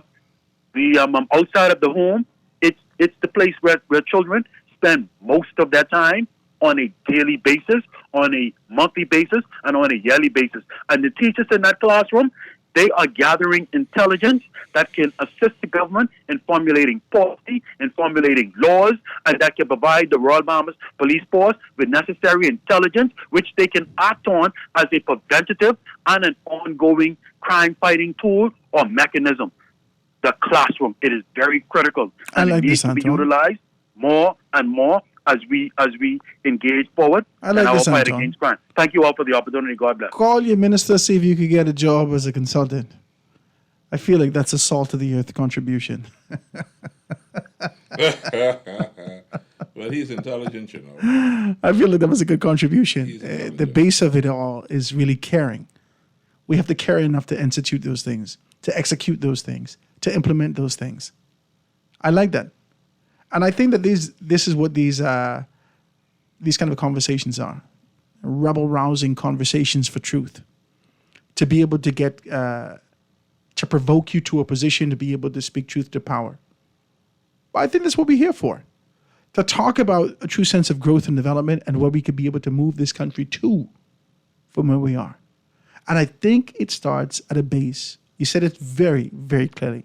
the outside of the home, it's the place where children spend most of their time on a daily basis, on a monthly basis, and on a yearly basis. And the teachers in that classroom, they are gathering intelligence that can assist the government in formulating policy, in formulating laws, and that can provide the Royal Bahamas Police Force with necessary intelligence, which they can act on as a preventative and an ongoing crime-fighting tool or mechanism. The classroom, it is very critical, and it needs to be utilized more and more as we engage forward in our fight against crime. Thank you all for the opportunity. God bless. Call your minister, see if you could get a job as a consultant. I feel like that's a salt of the earth contribution. Well, he's intelligent, you know. I feel like that was a good contribution. The base of it all is really caring. We have to care enough to institute those things, to execute those things, to implement those things. I like that. And I think that this is what these kind of conversations are. Rebel-rousing conversations for truth. To be able to get, to provoke you to a position to be able to speak truth to power. But I think that's what we're here for. To talk about a true sense of growth and development and where we could be able to move this country to from where we are. And I think it starts at a base. You said it very, very clearly,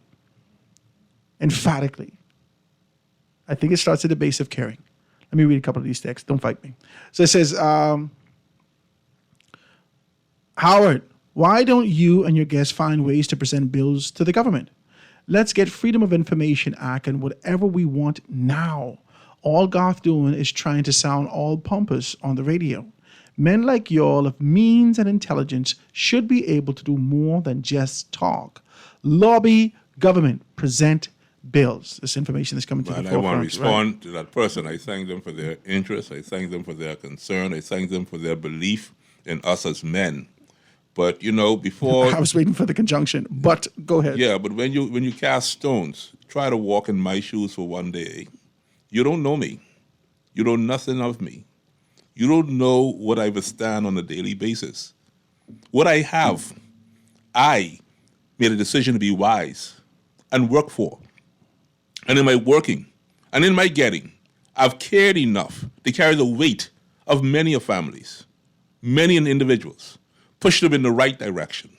emphatically. I think it starts at the base of caring. Let me read a couple of these texts. Don't fight me. So it says, Howard, why don't you and your guests find ways to present bills to the government? Let's get Freedom of Information Act and whatever we want now. All Garth doing is trying to sound all pompous on the radio. Men like y'all of means and intelligence should be able to do more than just talk. Lobby government, present bills. This information is coming to the forefront. I want to respond to that person. I thank them for their interest. I thank them for their concern. I thank them for their belief in us as men. But, you know, before... I was waiting for the conjunction, but go ahead. Yeah, but when you cast stones, try to walk in my shoes for one day. You don't know me. You know nothing of me. You don't know what I withstand on a daily basis. What I have, I made a decision to be wise and work for. And in my working and in my getting, I've cared enough to carry the weight of many families, many individuals, push them in the right direction.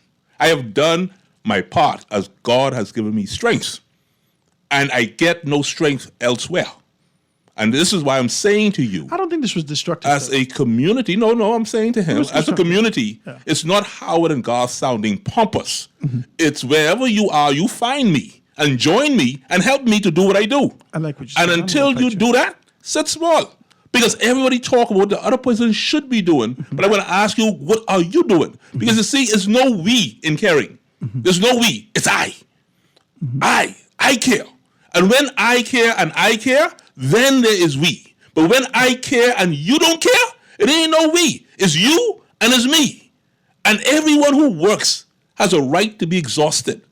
I have done my part as God has given me strength, and I get no strength elsewhere. And this is why I'm saying to you. I don't think this was destructive. As a community, no, I'm saying to him, as a community, it's not Howard and Garth sounding pompous. Mm-hmm. It's wherever you are, you find me and join me and help me to do what I do. I like what you said. And until you do that, sit small. Because everybody talk about what the other person should be doing. Mm-hmm. But I want to ask you, what are you doing? Because you see, it's no we in caring. Mm-hmm. There's no we, it's I. Mm-hmm. I care. And when I care, then there is we. But when I care and you don't care, it ain't no we. It's you and it's me. And everyone who works has a right to be exhausted.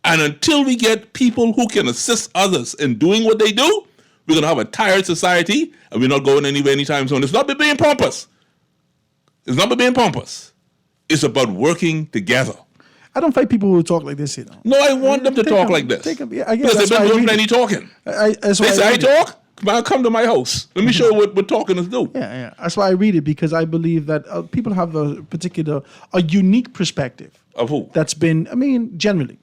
And until we get people who can assist others in doing what they do, we're going to have a tired society, and we're not going anywhere anytime soon. It's not about being pompous. It's about working together. I don't fight people who talk like this, you know. No, I want them to talk like this. Because they've been doing plenty talking. They say, I talk? Come to my house. Let me show you what talking is do. Yeah. That's why I read it, because I believe that people have a unique perspective. Of who? That's been, generally.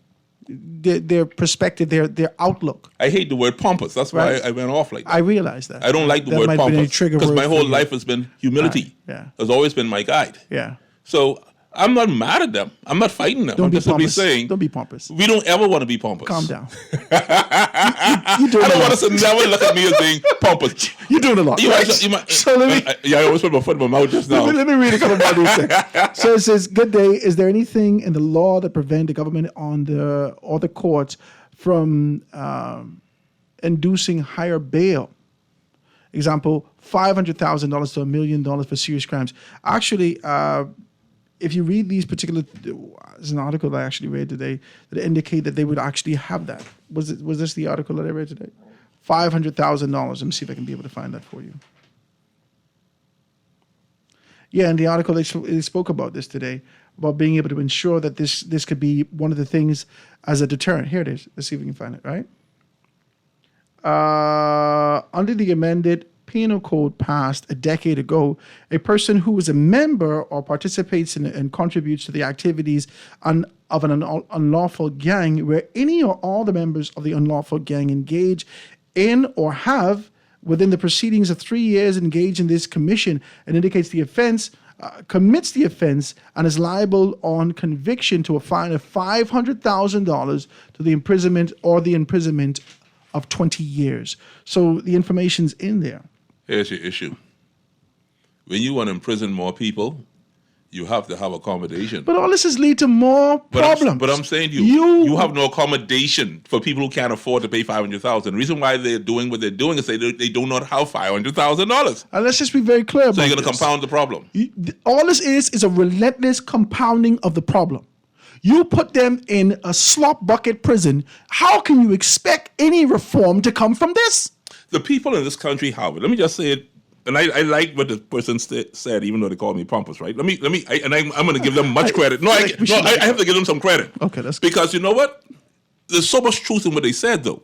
Their perspective, their outlook. I hate the word pompous. That's why I went off like that. I realize that. I don't like the word pompous because my whole life has been humility. Has always been my guide. Yeah. So I'm not mad at them. I'm not fighting them. I'm just simply saying. Don't be pompous. We don't ever want to be pompous. Calm down. I don't want us to never look at me as being pompous. You're doing a lot. So let me. I always put my foot in my mouth just now. Let me read a couple more of these things. So it says, "Good day. Is there anything in the law that prevent the government or the courts from inducing higher bail Example, $500,000 to $1 million for serious crimes. Actually, if you read these particular, there's an article that I actually read today that indicate that they would actually have that. Was this the article that I read today? $500,000. Let me see if I can be able to find that for you. Yeah, in the article they spoke about this today, about being able to ensure that this could be one of the things as a deterrent. Here it is. Let's see if we can find it, right? Under the amended Penal Code passed a decade ago, a person who is a member or participates in and contributes to the activities of an unlawful gang where any or all the members of the unlawful gang engage in or have within the proceedings of 3 years engaged in this commission and indicates the offense, commits the offense, and is liable on conviction to a fine of $500,000 to the imprisonment of 20 years. So the information's in there. Here's your issue. When you want to imprison more people, you have to have accommodation. But all this is lead to more problems. But I'm saying to you have no accommodation for people who can't afford to pay $500,000. The reason why they're doing what they're doing is they do not have $500,000. And let's just be very clear about So you're going to this. compound the problem. All this is a relentless compounding of the problem. You put them in a slop bucket prison. How can you expect any reform to come from this? The people in this country, Howard, let me just say it, and I like what the person said, even though they called me pompous, right? I'm going to give them much credit. I have to give them some credit. Okay, that's good. Because you know what? There's so much truth in what they said, though.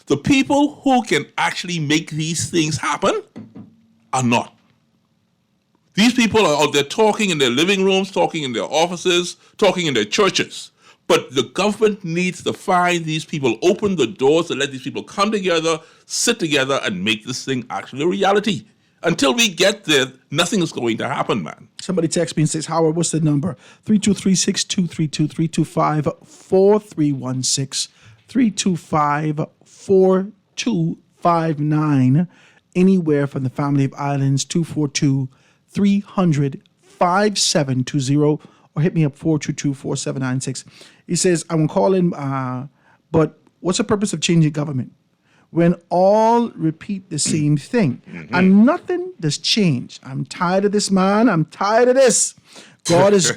The people who can actually make these things happen are not. These people are out there talking in their living rooms, talking in their offices, talking in their churches. But the government needs to find these people, open the doors to let these people come together, sit together, and make this thing actually a reality. Until we get there, nothing is going to happen, man. Somebody texts me and says, Howard, what's the number? 323-6232-325-4316, 325-4259, anywhere from the family of islands, 242-300-5720, or hit me up 422-4796. He says, I won't call in, but what's the purpose of changing government? When all repeat the same thing and nothing does change. I'm tired of this, man. I'm tired of this. God is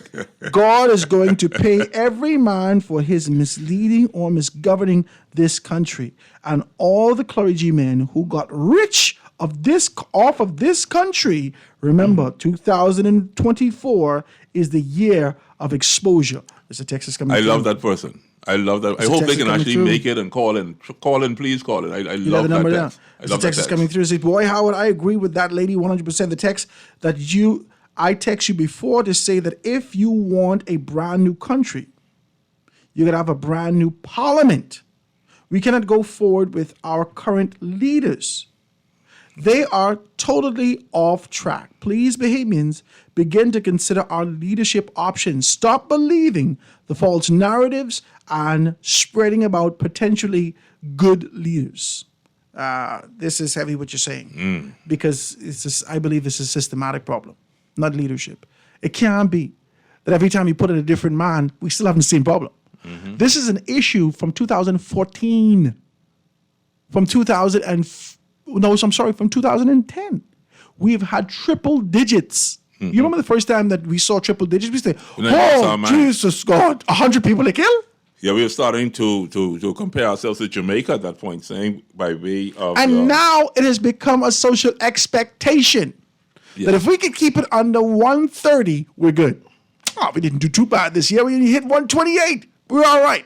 going to pay every man for his misleading or misgoverning this country. And all the clergymen who got rich off of this country, remember, 2024 is the year of exposure. There's a text coming through. I love that person. I love that. I hope they can actually make it and call in. Call in, please call in. I love that text. I love that text. Is coming through. Says, boy, Howard, I agree with that lady 100%. The text that I text you before to say that if you want a brand new country, you got to have a brand new parliament. We cannot go forward with our current leaders. They are totally off track. Please, Bahamians, begin to consider our leadership options. Stop believing the false narratives and spreading about potentially good leaders. This is heavy what you're saying because I believe it's a systematic problem, not leadership. It can't be that every time you put in a different man, we still have the same problem. This is an issue from 2014, from 2010. We've had triple digits. You remember the first time that we saw triple digits? We said, Jesus God, 100 people they kill? Yeah, we were starting to compare ourselves to Jamaica at that point, saying by way of... And now it has become a social expectation that if we could keep it under 130, we're good. Oh, we didn't do too bad this year. We hit 128. We're all right.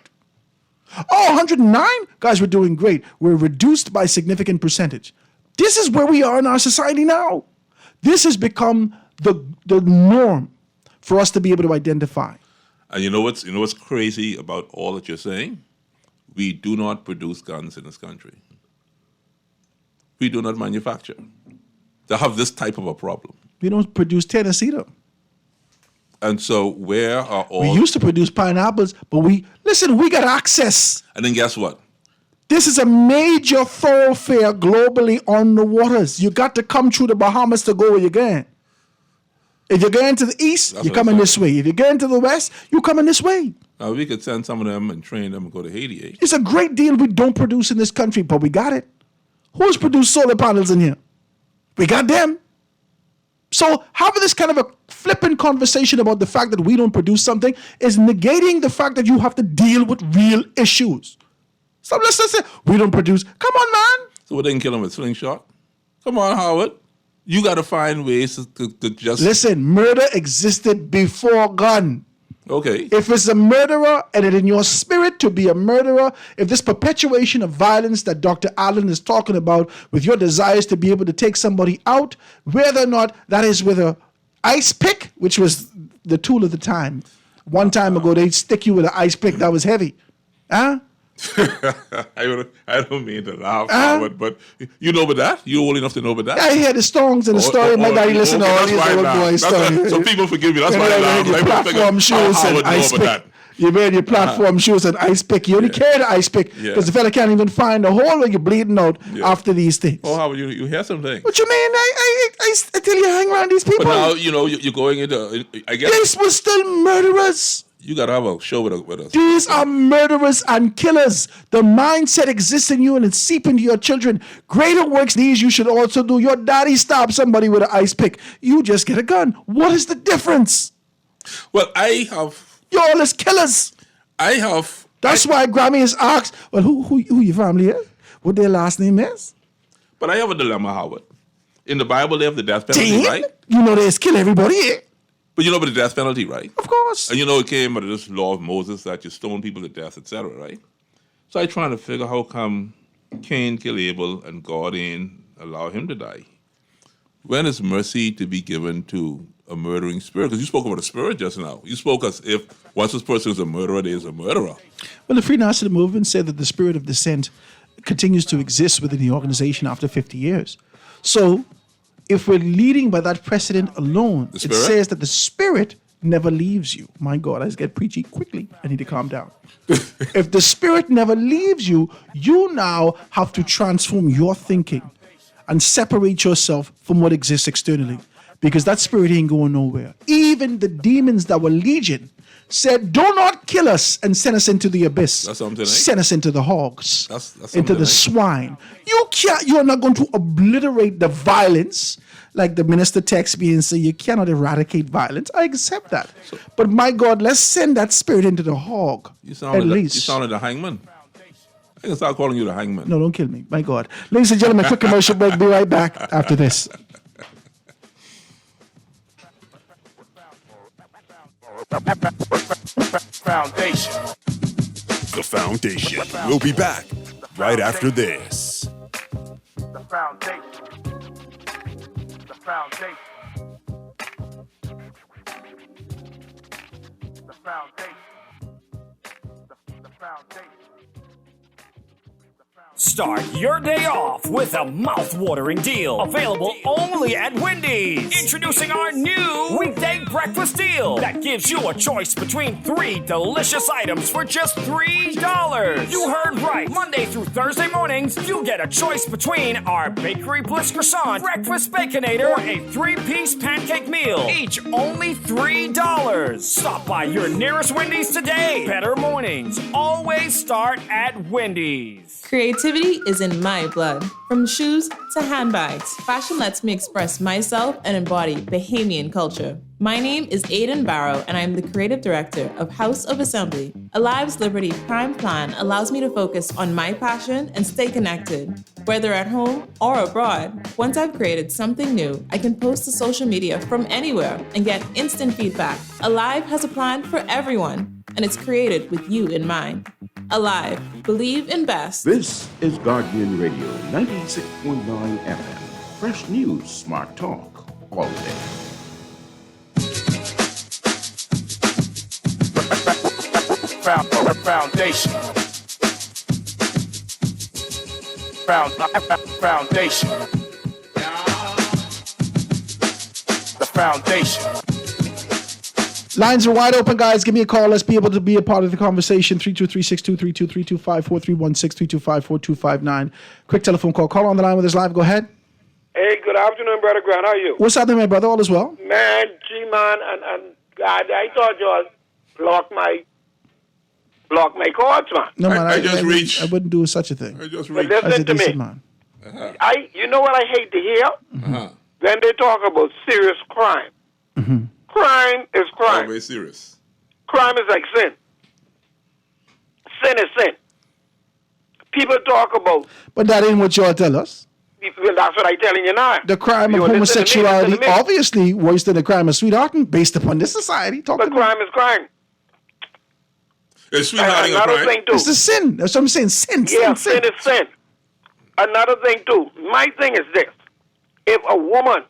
Oh, 109? Guys, we're doing great. We're reduced by a significant percentage. This is where we are in our society now. This has become the norm for us to be able to identify. And you know what's crazy about all that you're saying? We do not produce guns in this country. We do not manufacture. They have this type of a problem. We don't produce Tennessee though. And so where are all... We used to produce pineapples, but we got access. And then guess what? This is a major thoroughfare globally on the waters. You got to come through the Bahamas to go where you're going. If you're going to the east, you're coming this way. If you're going to the west, you're coming this way. Now, we could send some of them and train them and go to Haiti. Eh? It's a great deal we don't produce in this country, but we got it. Who's produced solar panels in here? We got them. So having this kind of a flippant conversation about the fact that we don't produce something is negating the fact that you have to deal with real issues. So let's just say we don't produce. Come on, man. So they can kill him with slingshot? Come on, Howard. You got to find ways to just... Listen, murder existed before gun. Okay. If it's a murderer and it in your spirit to be a murderer, if this perpetuation of violence that Dr. Allen is talking about with your desires to be able to take somebody out, whether or not that is with a ice pick, which was the tool of the time. One time ago, they'd stick you with an ice pick that was heavy. Huh? I don't mean to laugh, Howard, but you know about that? You're old enough to know about that? I hear the songs and the story. My daddy listened to all these old boy stories. So people forgive me. That's why I laugh. Your platform shoes and ice pick. You wear your platform shoes and ice pick. You only carry the ice pick because the fella can't even find the hole where you're bleeding out after these things. Oh, Howard, you hear something? What you mean? I tell you, hang around these people. But now, you're going into, I guess. These were still murderers. You got to have a show with us. These are murderers and killers. The mindset exists in you and it's seeping to your children. Greater works these you should also do. Your daddy stabbed somebody with an ice pick. You just get a gun. What is the difference? Well, I have... You're all as killers. I have... That's why Grammy is asked, well, who your family is? What their last name is? But I have a dilemma, Howard. In the Bible, they have the death penalty, right? You know they just kill everybody, eh? But you know about the death penalty, right? Of course. And you know it came under this law of Moses that you stone people to death, etc., right? So I trying to figure how come Cain killed Abel and God ain't allow him to die. When is mercy to be given to a murdering spirit? Because you spoke about a spirit just now. You spoke as if once this person is a murderer, they is a murderer. Well, the Free National Movement said that the spirit of dissent continues to exist within the organization after 50 years. So if we're leading by that precedent alone, it says that the spirit never leaves you. My God, I just get preachy quickly. I need to calm down. If the spirit never leaves you, you now have to transform your thinking and separate yourself from what exists externally, because that spirit ain't going nowhere. Even the demons that were legion said, do not kill us and send us into the abyss. That's something, eh? Send us into the hogs, that's into the swine. You're not going to obliterate the violence, like the minister text me and say, you cannot eradicate violence. I accept that. But my God, let's send that spirit into the hog, You sound like the hangman. I can start calling you the hangman. No, don't kill me. My God. Ladies and gentlemen, quick commercial break. Be right back after this. Foundation. The Foundation. We'll be back right after this. The foundation. The foundation. The foundation. The foundation. Start your day off with a mouth-watering deal. Available only at Wendy's. Introducing our new weekday breakfast deal that gives you a choice between 3 delicious items for just $3. You heard right. Monday through Thursday mornings, you get a choice between our Bakery Bliss Croissant, Breakfast Baconator, or a 3-piece pancake meal. Each only $3. Stop by your nearest Wendy's today. Better mornings always start at Wendy's. Creativity is in my blood. From shoes to handbags, fashion lets me express myself and embody Bahamian culture. My name is Aiden Barrow, and I'm the creative director of House of Assembly. Alive's Liberty Prime Plan allows me to focus on my passion and stay connected, whether at home or abroad. Once I've created something new, I can post to social media from anywhere and get instant feedback. Alive has a plan for everyone, and it's created with you in mind. Alive, believe in best. This is Guardian Radio 96.9 FM. Fresh news, smart talk, all day. Foundation. Foundation. The foundation. Lines are wide open, guys. Give me a call. Let's be able to be a part of the conversation. 323-623-2325, 431-632-5429. Quick telephone call. Call on the line with us live. Go ahead. Hey, good afternoon, Brother Grant. How are you? What's happening, my brother? All is well? Man, G-Man, and God, I thought you all block my calls, man. No, man, I wouldn't do such a thing. But listen to me. Man. You know what I hate to hear? When they talk about serious crime. Crime is crime. Always serious. Crime is like sin. Sin is sin. People talk about. But that ain't what y'all tell us. Well, that's what I'm telling you now. The crime of homosexuality, obviously, worse than the crime of sweethearting, based upon this society. But crime is crime. Is sweethearting a crime? Thing too. It's a sin. That's what I'm saying. Sin. Yeah, sin is sin. Another thing too. My thing is this: if a woman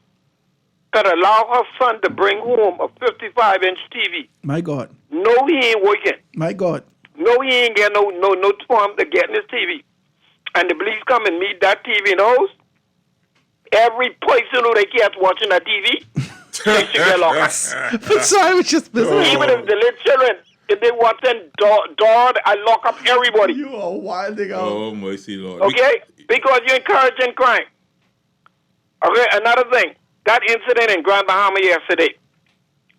could allow her son to bring home a 55-inch TV, My God. no, he ain't working. My God. No, he ain't get no form to get in his TV. And the police come and meet that TV in the house. Every person who they catch watching that TV, they should get locked. Sorry, it's just bizarre. Even if the little children, if they watching Dog, I lock up everybody. You are wilding out. Oh, mercy, Lord. Okay? Because you're encouraging crime. Okay, another thing. That incident in Grand Bahama yesterday,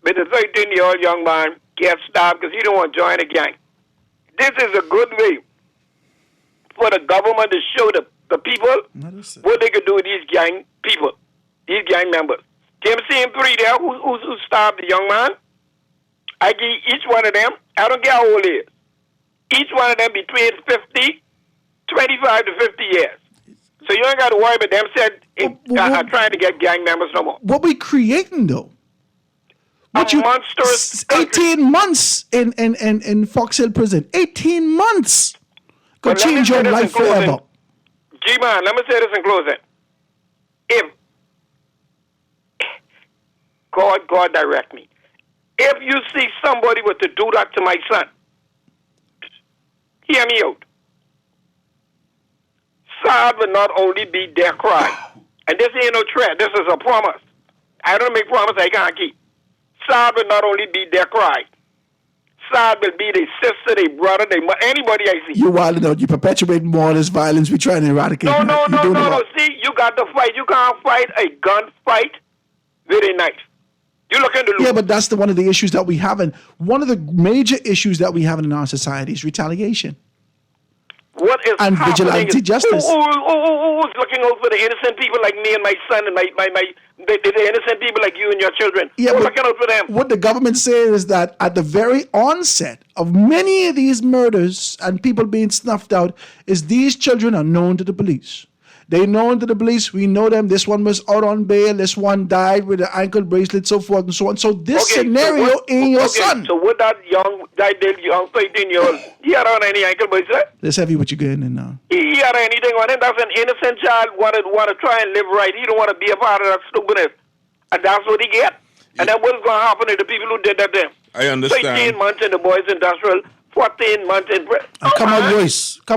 with a 13-year-old young man gets stabbed because he don't want to join a gang. This is a good way for the government to show the people what they could do with these gang people, these gang members. Them same three there who stabbed the young man, I give each one of them, I don't care how old he is, each one of them between 25 to 50 years. So you ain't got to worry about them trying to get gang members no more. What we creating, though? What you, monstrous 18 months in Fox Hill prison. 18 months could change your life forever. G-Man, let me say this in closing. If God direct me. If you see somebody with to do that to my son, hear me out. SAD will not only be their cry. And this ain't no threat. This is a promise. I don't make promise I can't keep. SAD will not only be their cry. SAD will be their sister, their brother, anybody I see. You wilding out. You perpetuate more of this violence. We trying to eradicate. No. See, you got to fight. You can't fight a gun fight with a knife. You look into Yeah, but that's one of the issues that we have. And one of the major issues that we have in our society is retaliation. What is and happening vigilante is, justice. Who's looking out for the innocent people like me and my son and the innocent people like you and your children? Yeah, who's looking out for them? What the government says is that at the very onset of many of these murders and people being snuffed out, is these children are known to the police. They known to the police. We know them. This one was out on bail. This one died with an ankle bracelet, so forth and so on. So this scenario in your son. So would that young 13-year-old, he had on any ankle bracelet? Let's have you what you're getting in now. He had anything on him. That's an innocent child want to try and live right. He don't want to be a part of that stupidness. And that's what he get. And then what's going to happen to the people who did that to him? I understand. 18 months in the boys' industrial, 14 months in prison. Come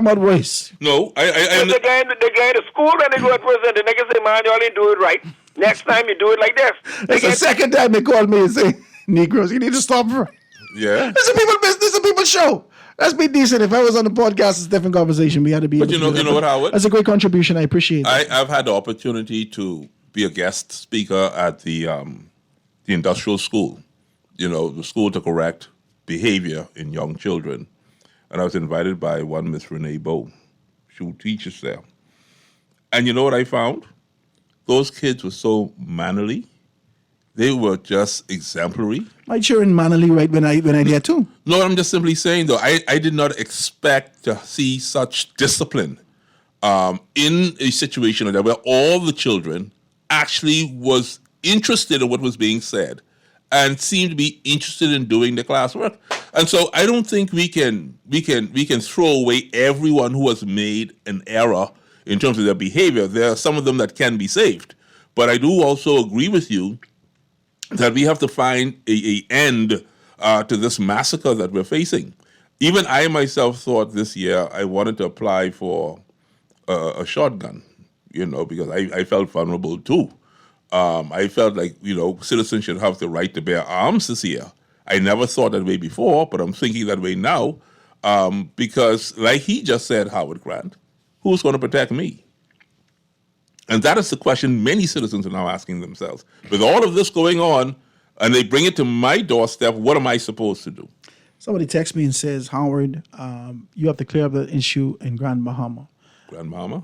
out worse. No, the guy in the school when they go to prison, the nigga say, man, you all didn't do it right. Next time you do it like this. That's the second time they called me and say, Negroes, you need to stop. Yeah. This is people business. This is a people show. Let's be decent. If I was on the podcast, it's a different conversation. We had to be. But you know what, Howard? That's a great contribution. I appreciate it. I've had the opportunity to be a guest speaker at the industrial school. You know, the school to correct behavior in young children. And I was invited by one Miss Renee Bowe. She teaches there. And you know what I found? Those kids were so mannerly. They were just exemplary. My children mannerly right when I there too. No, I'm just simply saying though, I did not expect to see such discipline in a situation like that where all the children actually was interested in what was being said and seemed to be interested in doing the classwork. And so I don't think we can throw away everyone who has made an error in terms of their behavior. There are some of them that can be saved. But I do also agree with you that we have to find an end to this massacre that we're facing. Even I myself thought this year I wanted to apply for a shotgun, because I felt vulnerable too. I felt like, citizens should have the right to bear arms this year. I never thought that way before, but I'm thinking that way now because, like he just said, Howard Grant, who's going to protect me? And that is the question many citizens are now asking themselves. With all of this going on, and they bring it to my doorstep, what am I supposed to do? Somebody texts me and says, Howard, you have to clear up the issue in Grand Bahama. Grand Bahama?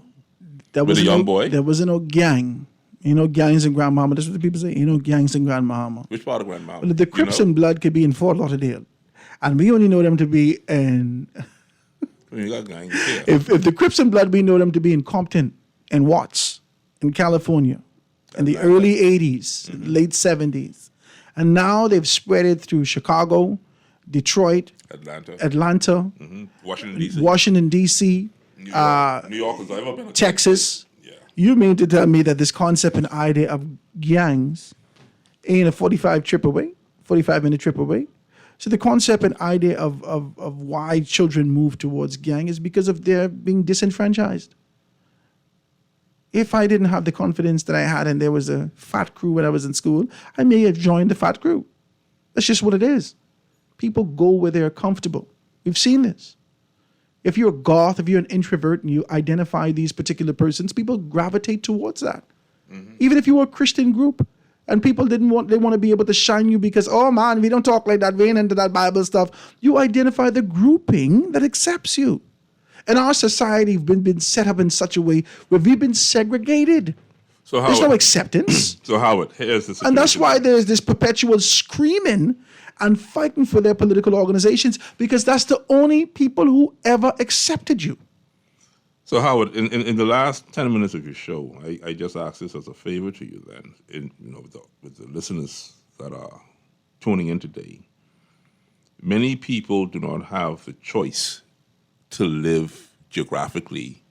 There With a young boy? There wasn't no gang. You know, gangs in Grand Bahama. That's what the people say. You know, gangs in Grand Bahama. Which part of Grand Bahama? Well, the Crips and Blood could be in Fort Lauderdale. And we only know them to be in... You got gangs here. If the Crips and Blood, we know them to be in Compton and Watts in California in the early 80s, late 70s. And now they've spread it through Chicago, Detroit, Atlanta, Washington, D.C. New New York has ever been a Texas. You mean to tell me that this concept and idea of gangs ain't a 45-minute trip away? So the concept and idea of why children move towards gang is because of their being disenfranchised. If I didn't have the confidence that I had and there was a fat crew when I was in school, I may have joined the fat crew. That's just what it is. People go where they're comfortable. We've seen this. If you're a goth, if you're an introvert and you identify these particular persons, people gravitate towards that. Even if you were a Christian group and people they want to be able to shine you because, oh man, we don't talk like that, we ain't into that Bible stuff. You identify the grouping that accepts you. And our society has been set up in such a way where we've been segregated. So There's no acceptance. So Howard, here's the situation. And that's why there's this perpetual screaming and fighting for their political organizations, because that's the only people who ever accepted you. So Howard, in the last 10 minutes of your show, I just asked this as a favor to you then, with the listeners that are tuning in today. Many people do not have the choice to live geographically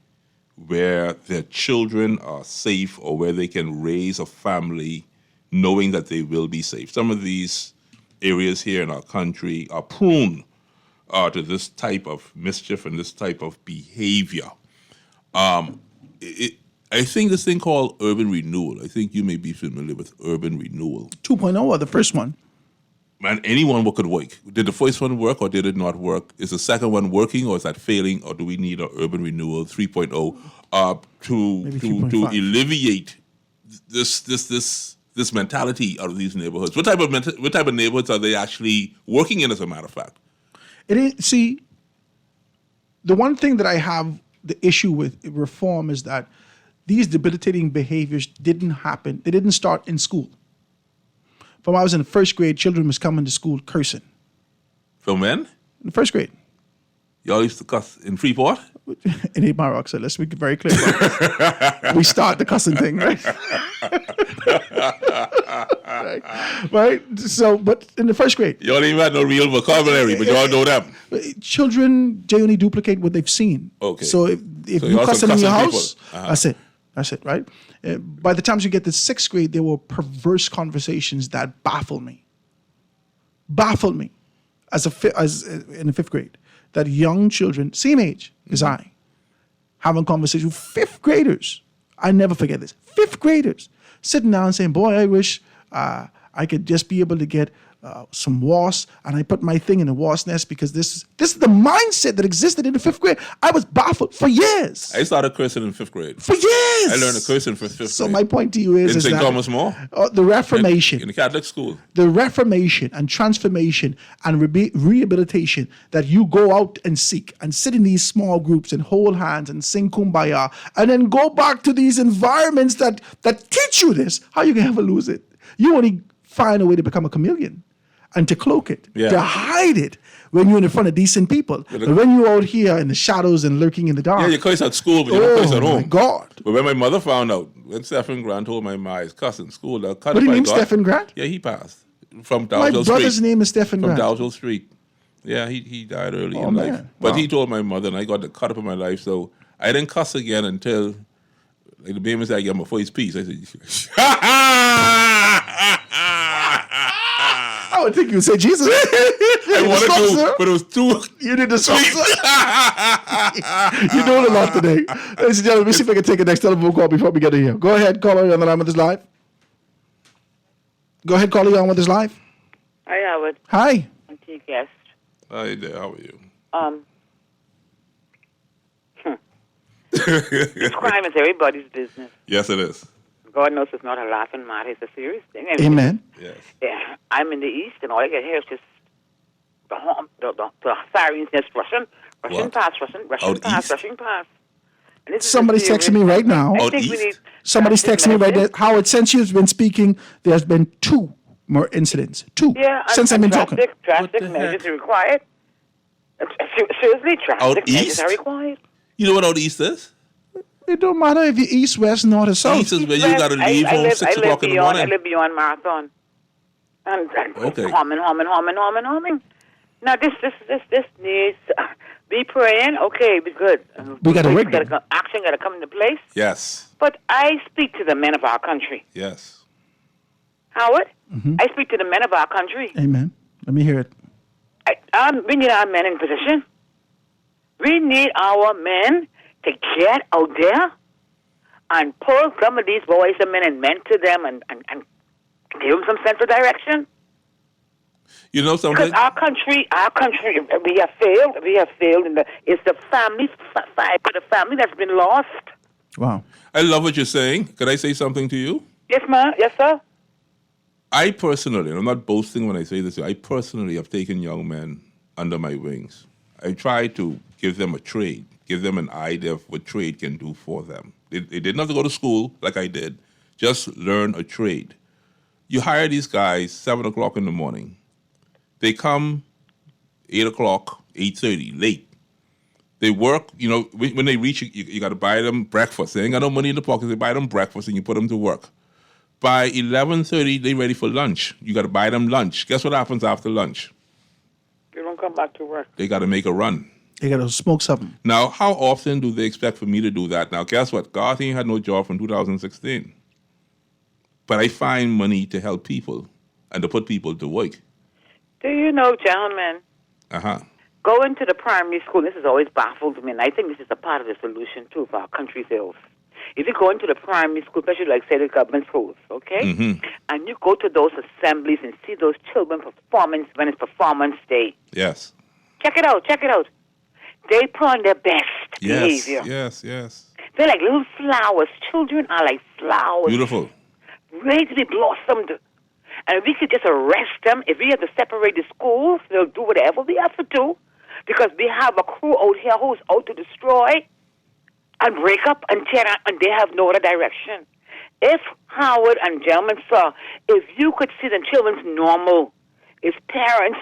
where their children are safe or where they can raise a family knowing that they will be safe. Some of these areas here in our country are prone to this type of mischief and this type of behavior. I think this thing called urban renewal, I think you may be familiar with urban renewal. 2.0 or the first one? Man, anyone could work. Did the first one work or did it not work? Is the second one working or is that failing, or do we need an urban renewal 3.0 to alleviate this mentality out of these neighborhoods? What type of neighborhoods are they actually working in, as a matter of fact? See, the one thing that I have the issue with reform is that these debilitating behaviors didn't happen. They didn't start in school. From when I was in the first grade, children was coming to school cursing. From when? In the first grade. Y'all used to cuss in Freeport? In 8 Mile Rock, so let's be very clear about it. We start the cussing thing, right? Right? So, but in the first grade. Y'all ain't had no real vocabulary, but y'all know them. Children, they only duplicate what they've seen. Okay. So if So you y'all cuss some in your cussing house, people. that's it, right? By the time you get to 6th grade, there were perverse conversations that baffled me. As in the 5th grade, that young children, same age as I, having conversations with 5th graders. I never forget this. 5th graders sitting down and saying, boy, I wish I could just be able to get some wasps, and I put my thing in the wasp nest, because this is the mindset that existed in the 5th grade. I was baffled for years. I started cursing in 5th grade. For years. I learned to curse in 5th grade. So my point to you is in St. that Thomas More? The Reformation. In the Catholic school. The Reformation and transformation and rehabilitation that you go out and seek and sit in these small groups and hold hands and sing Kumbaya and then go back to these environments that teach you this, how you can ever lose it? You only find a way to become a chameleon and to cloak it, to hide it when you're in front of decent people. But when you're out here in the shadows and lurking in the dark. Yeah, you curse at school, but you don't curse at home. Oh, my God. But when my mother found out, when Stephen Grant told my ma is cussing school, what do you mean, Stephen Grant? Yeah, he passed. From My Dowsville Street. brother's name is Stephen Grant. From Dowsville Street. Yeah, he died early in man. life. But Wow. he told my mother, and I got the cut up in my life, so I didn't cuss again until, like the baby said, I got my first piece. I said, I would think you would say Jesus. I wanted to, but it was too. You did the song. You're doing a lot today. Ladies and gentlemen, let me see if I can take a next telephone call before we get in here. Go ahead, caller, on the line with this live. Go ahead, caller, on with this live. Hi, Howard. Hi. I'm T. Guest. Hi there, how are you? This crime is everybody's business. Yes, it is. God knows it's not a laughing matter. It's a serious thing. Amen. Yes. Yeah, I'm in the East, and all I can hear is just the sirens just rushing What? past, rushing Out past, east? rushing past. And this is Somebody's a serious texting me right thing. now. I think we need Somebody's drastic texting me right now. measures. Howard, since you've been speaking, there's been 2 more incidents. 2. Yeah, Since I've been talking. drastic measures are required. Seriously, Out drastic measures east? are required. You know what out east is? It don't matter if you're east, west, north, or south. East is where you got to leave home 6 o'clock in the I morning. live beyond Marathon. And Okay. humming. Now this needs be praying. Okay, be good. We got to work them. Action got to come into place. Yes. But I speak to the men of our country, Yes. Howard. Mhm. I speak to the men of our country. Amen. Let me hear it. We need our men in position. We need our men to get out there and pull some of these boys and men and mentor them and give them some sense of direction. You know something? Because our country, we have failed. We have failed. It's the family, the family that's been lost. Wow. I love what you're saying. Could I say something to you? Yes, ma'am. Yes, sir. I personally, and I'm not boasting when I say this, I personally have taken young men under my wings. I try to give them a trade, give them an idea of what trade can do for them. They didn't have to go to school like I did, just learn a trade. You hire these guys 7 o'clock in the morning. They come 8 o'clock, 8:30, late. They work, when they reach, you got to buy them breakfast. They ain't got no money in the pocket. They buy them breakfast and you put them to work. By 11:30, they ready for lunch. You got to buy them lunch. Guess what happens after lunch? They don't come back to work. They got to make a run. They got to smoke something. Now, how often do they expect for me to do that? Now, guess what? God ain't had no job from 2016. But I find money to help people and to put people to work. Do you know, gentlemen, Uh-huh. going to the primary school, this has always baffled me, and I think this is a part of the solution, too, for our country's ills. If you go into the primary school, especially like, say, the government schools, okay? Mm-hmm. And you go to those assemblies and see those children performance when it's performance day. Yes. Check it out. They put on their best Yes. behavior. Yes. They're like little flowers. Children are like flowers. Beautiful. Ready to be blossomed. And if we could just arrest them, if we have to separate the schools, they'll do whatever we have to do. Because we have a crew out here who's out to destroy and break up and tear down, and they have no other direction. If Howard and gentlemen saw, if you could see the children's normal, if parents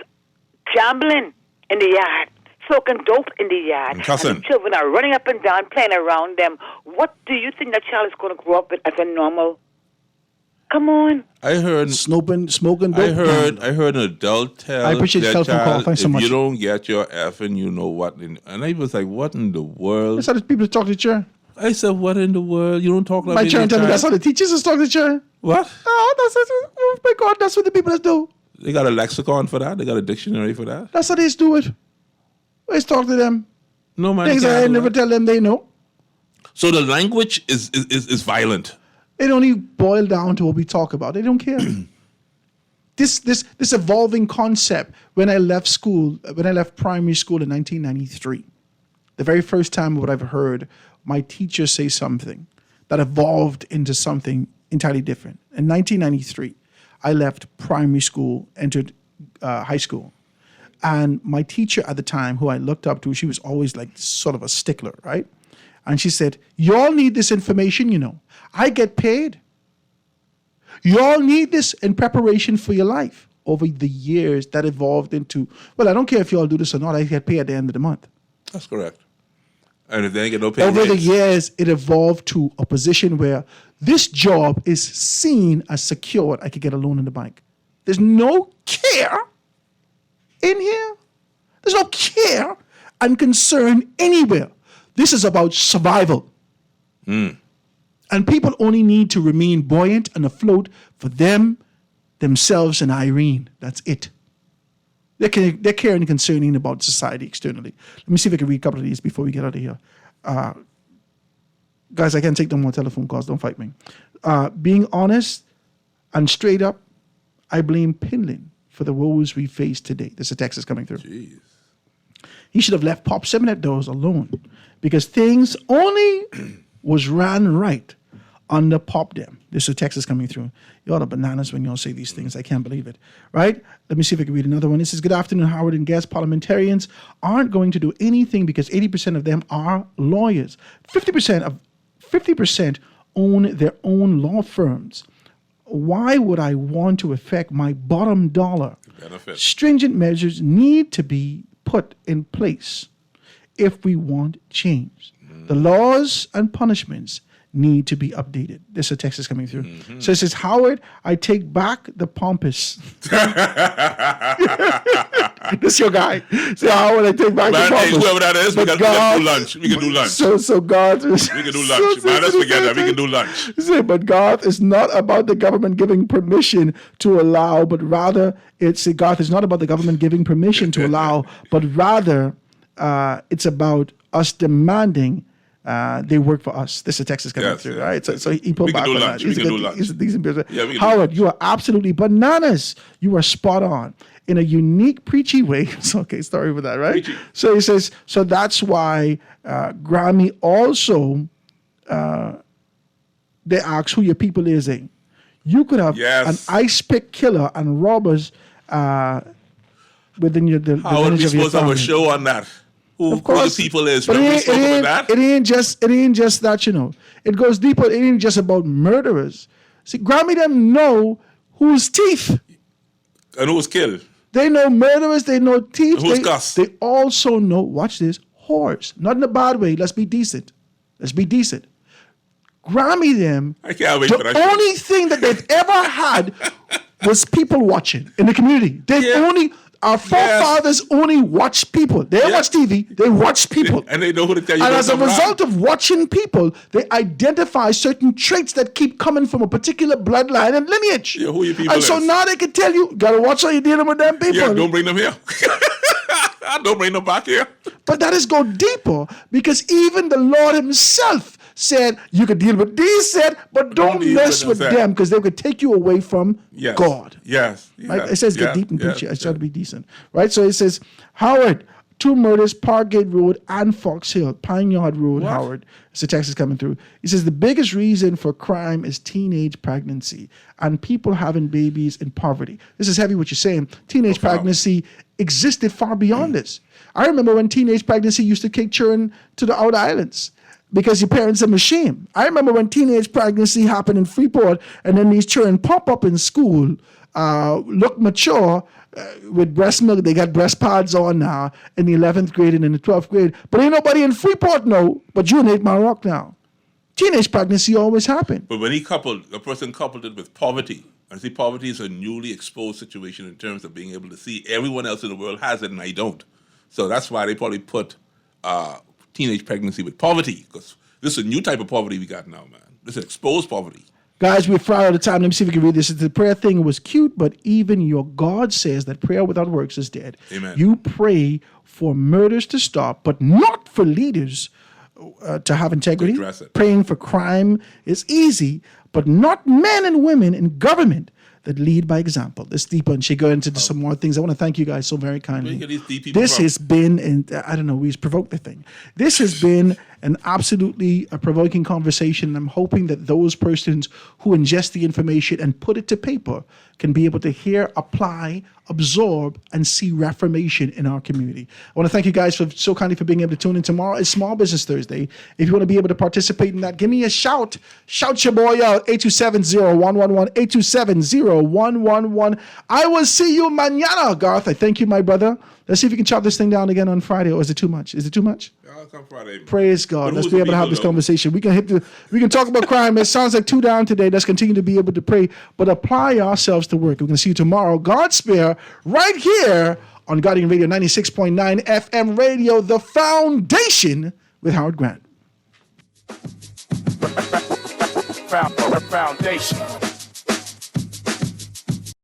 gambling in the yard, smoking dope in the yard, and the children are running up and down, playing around them, what do you think that child is going to grow up with as a normal? Come on. I heard smoking dope. I heard an adult tell I appreciate their telephone call. child, Thanks so if much. you don't get your F and you know what. And I was like, what in the world? That's how the people talk to each other. I said, what in the world? You don't talk like My that. children tell me that's how the teachers is talking to each other. What? Oh my God, that's what the people do. They got a lexicon for that? They got a dictionary for that? That's how they do it. Let's talk to them. No, man. Things I never tell them they know. So the language is violent. It only boil down to what we talk about. They don't care. This evolving concept, when I left primary school in 1993, the very first time what I've heard my teacher say something that evolved into something entirely different. In 1993, I left primary school, entered high school. And my teacher at the time, who I looked up to, she was always like sort of a stickler, right? And she said, you all need this information, you know. I get paid. You all need this in preparation for your life. Over the years, that evolved into, well, I don't care if you all do this or not, I get paid at the end of the month. That's correct. And if they ain't get no pay, Over the years, it evolved to a position where this job is seen as secured. I could get a loan in the bank. There's no care in here. There's no care and concern anywhere. This is about survival. And people only need to remain buoyant and afloat for themselves, and Irene. That's it. They're caring and concerning about society externally. Let me see if I can read a couple of these before we get out of here. Guys, I can't take no more telephone calls. Don't fight me. Being honest and straight up, I blame Pinlin for the woes we face today. This is a text that's coming through. Jeez. He should have left Pop 7 at those alone because things only was ran right under pop them. This is a text is coming through. Y'all are bananas when y'all say these things. I can't believe it. Right? Let me see if I can read another one. This is good afternoon, Howard and guests. Parliamentarians aren't going to do anything because 80% of them are lawyers. 50% own their own law firms. Why would I want to affect my bottom dollar? Benefit. Stringent measures need to be put in place if we want change. The laws and punishments need to be updated. This is a text is coming through. So it says, Howard, I take back the pompous. This your guy. Say, Howard, I take back the pompous. Hey, whoever that is, we can do lunch. We can do lunch. So God is... We can do lunch. Man, let's forget that. We can do lunch. Say, but God is not about the government giving permission to allow, but rather, God is not about the government giving permission to allow, but rather it's about us demanding they work for us. This is a text is coming through, right? So he put back on that. He's a decent person. Howard, you are absolutely bananas. You are spot on in a unique preachy way. It's okay, sorry for that, right? Preachy. So he says, so that's why Grammy also, they ask who your people is. You could have an ice pick killer and robbers within the How are we supposed to have a show on that? Who the people is. But it ain't just that, you know. It goes deeper. It ain't just about murderers. See, Grammy them know who's thief. And who's killed. They know murderers, they know thieves. Who's cuss. They also know, watch this, whores. Not in a bad way. Let's be decent. Grammy them. I can't wait for that. The only thing that they've ever had was people watching in the community. Our forefathers only watched people. They watch TV. They watch people. And they know who to tell you. And as a result of watching people, they identify certain traits that keep coming from a particular bloodline and lineage. Yeah, who your people and so now they can tell you, gotta watch how you're dealing with them people. Yeah, don't bring them here. Don't bring them back here. But that is go deeper because even the Lord himself said you could deal with these but don't mess with them because they could take you away from God. Yes. Right? It says get deep and preach. I try to be decent. Right? So it says, Howard, 2 murders, Parkgate Road and Fox Hill, Pine Yard Road, what? Howard. It's a text is coming through. He says the biggest reason for crime is teenage pregnancy and people having babies in poverty. This is heavy what you're saying. Teenage pregnancy existed far beyond this. I remember when teenage pregnancy used to kick children to the outer islands. Because your parents are ashamed. I remember when teenage pregnancy happened in Freeport, and then these children pop up in school, look mature with breast milk. They got breast pads on now in the 11th grade and in the 12th grade. But ain't nobody in Freeport know, but you in 8 Mile Rock now. Teenage pregnancy always happened. But when a person coupled it with poverty, and see, poverty is a newly exposed situation in terms of being able to see everyone else in the world has it and I don't. So that's why they probably put teenage pregnancy with poverty, because this is a new type of poverty we got now, man. This is exposed poverty. Guys, we're far out of time. Let me see if we can read this. The prayer thing was cute, but even your God says that prayer without works is dead. Amen. You pray for murders to stop, but not for leaders to have integrity. Praying for crime is easy, but not men and women in government that lead by example. This deeper, and she go into some more things. I want to thank you guys so very kindly. This has been, and I don't know, we provoked the thing. This has been an absolutely provoking conversation. And I'm hoping that those persons who ingest the information and put it to paper can be able to hear, apply, absorb, and see reformation in our community. I want to thank you guys so kindly for being able to tune in. Tomorrow is Small Business Thursday. If you want to be able to participate in that, give me a shout. Shout your boy out, 827-0111, 827-0111. I will see you mañana, Garth. I thank you, my brother. Let's see if you can chop this thing down again on Friday, or is it too much? Is it too much? I'll come Friday. Praise God. Let's be able to have this conversation. We can talk about crime. It sounds like 2 down today. Let's continue to be able to pray, but apply ourselves to work. We're going to see you tomorrow. God spare, right here on Guardian Radio 96.9 FM Radio, The Foundation with Howard Grant. Foundation.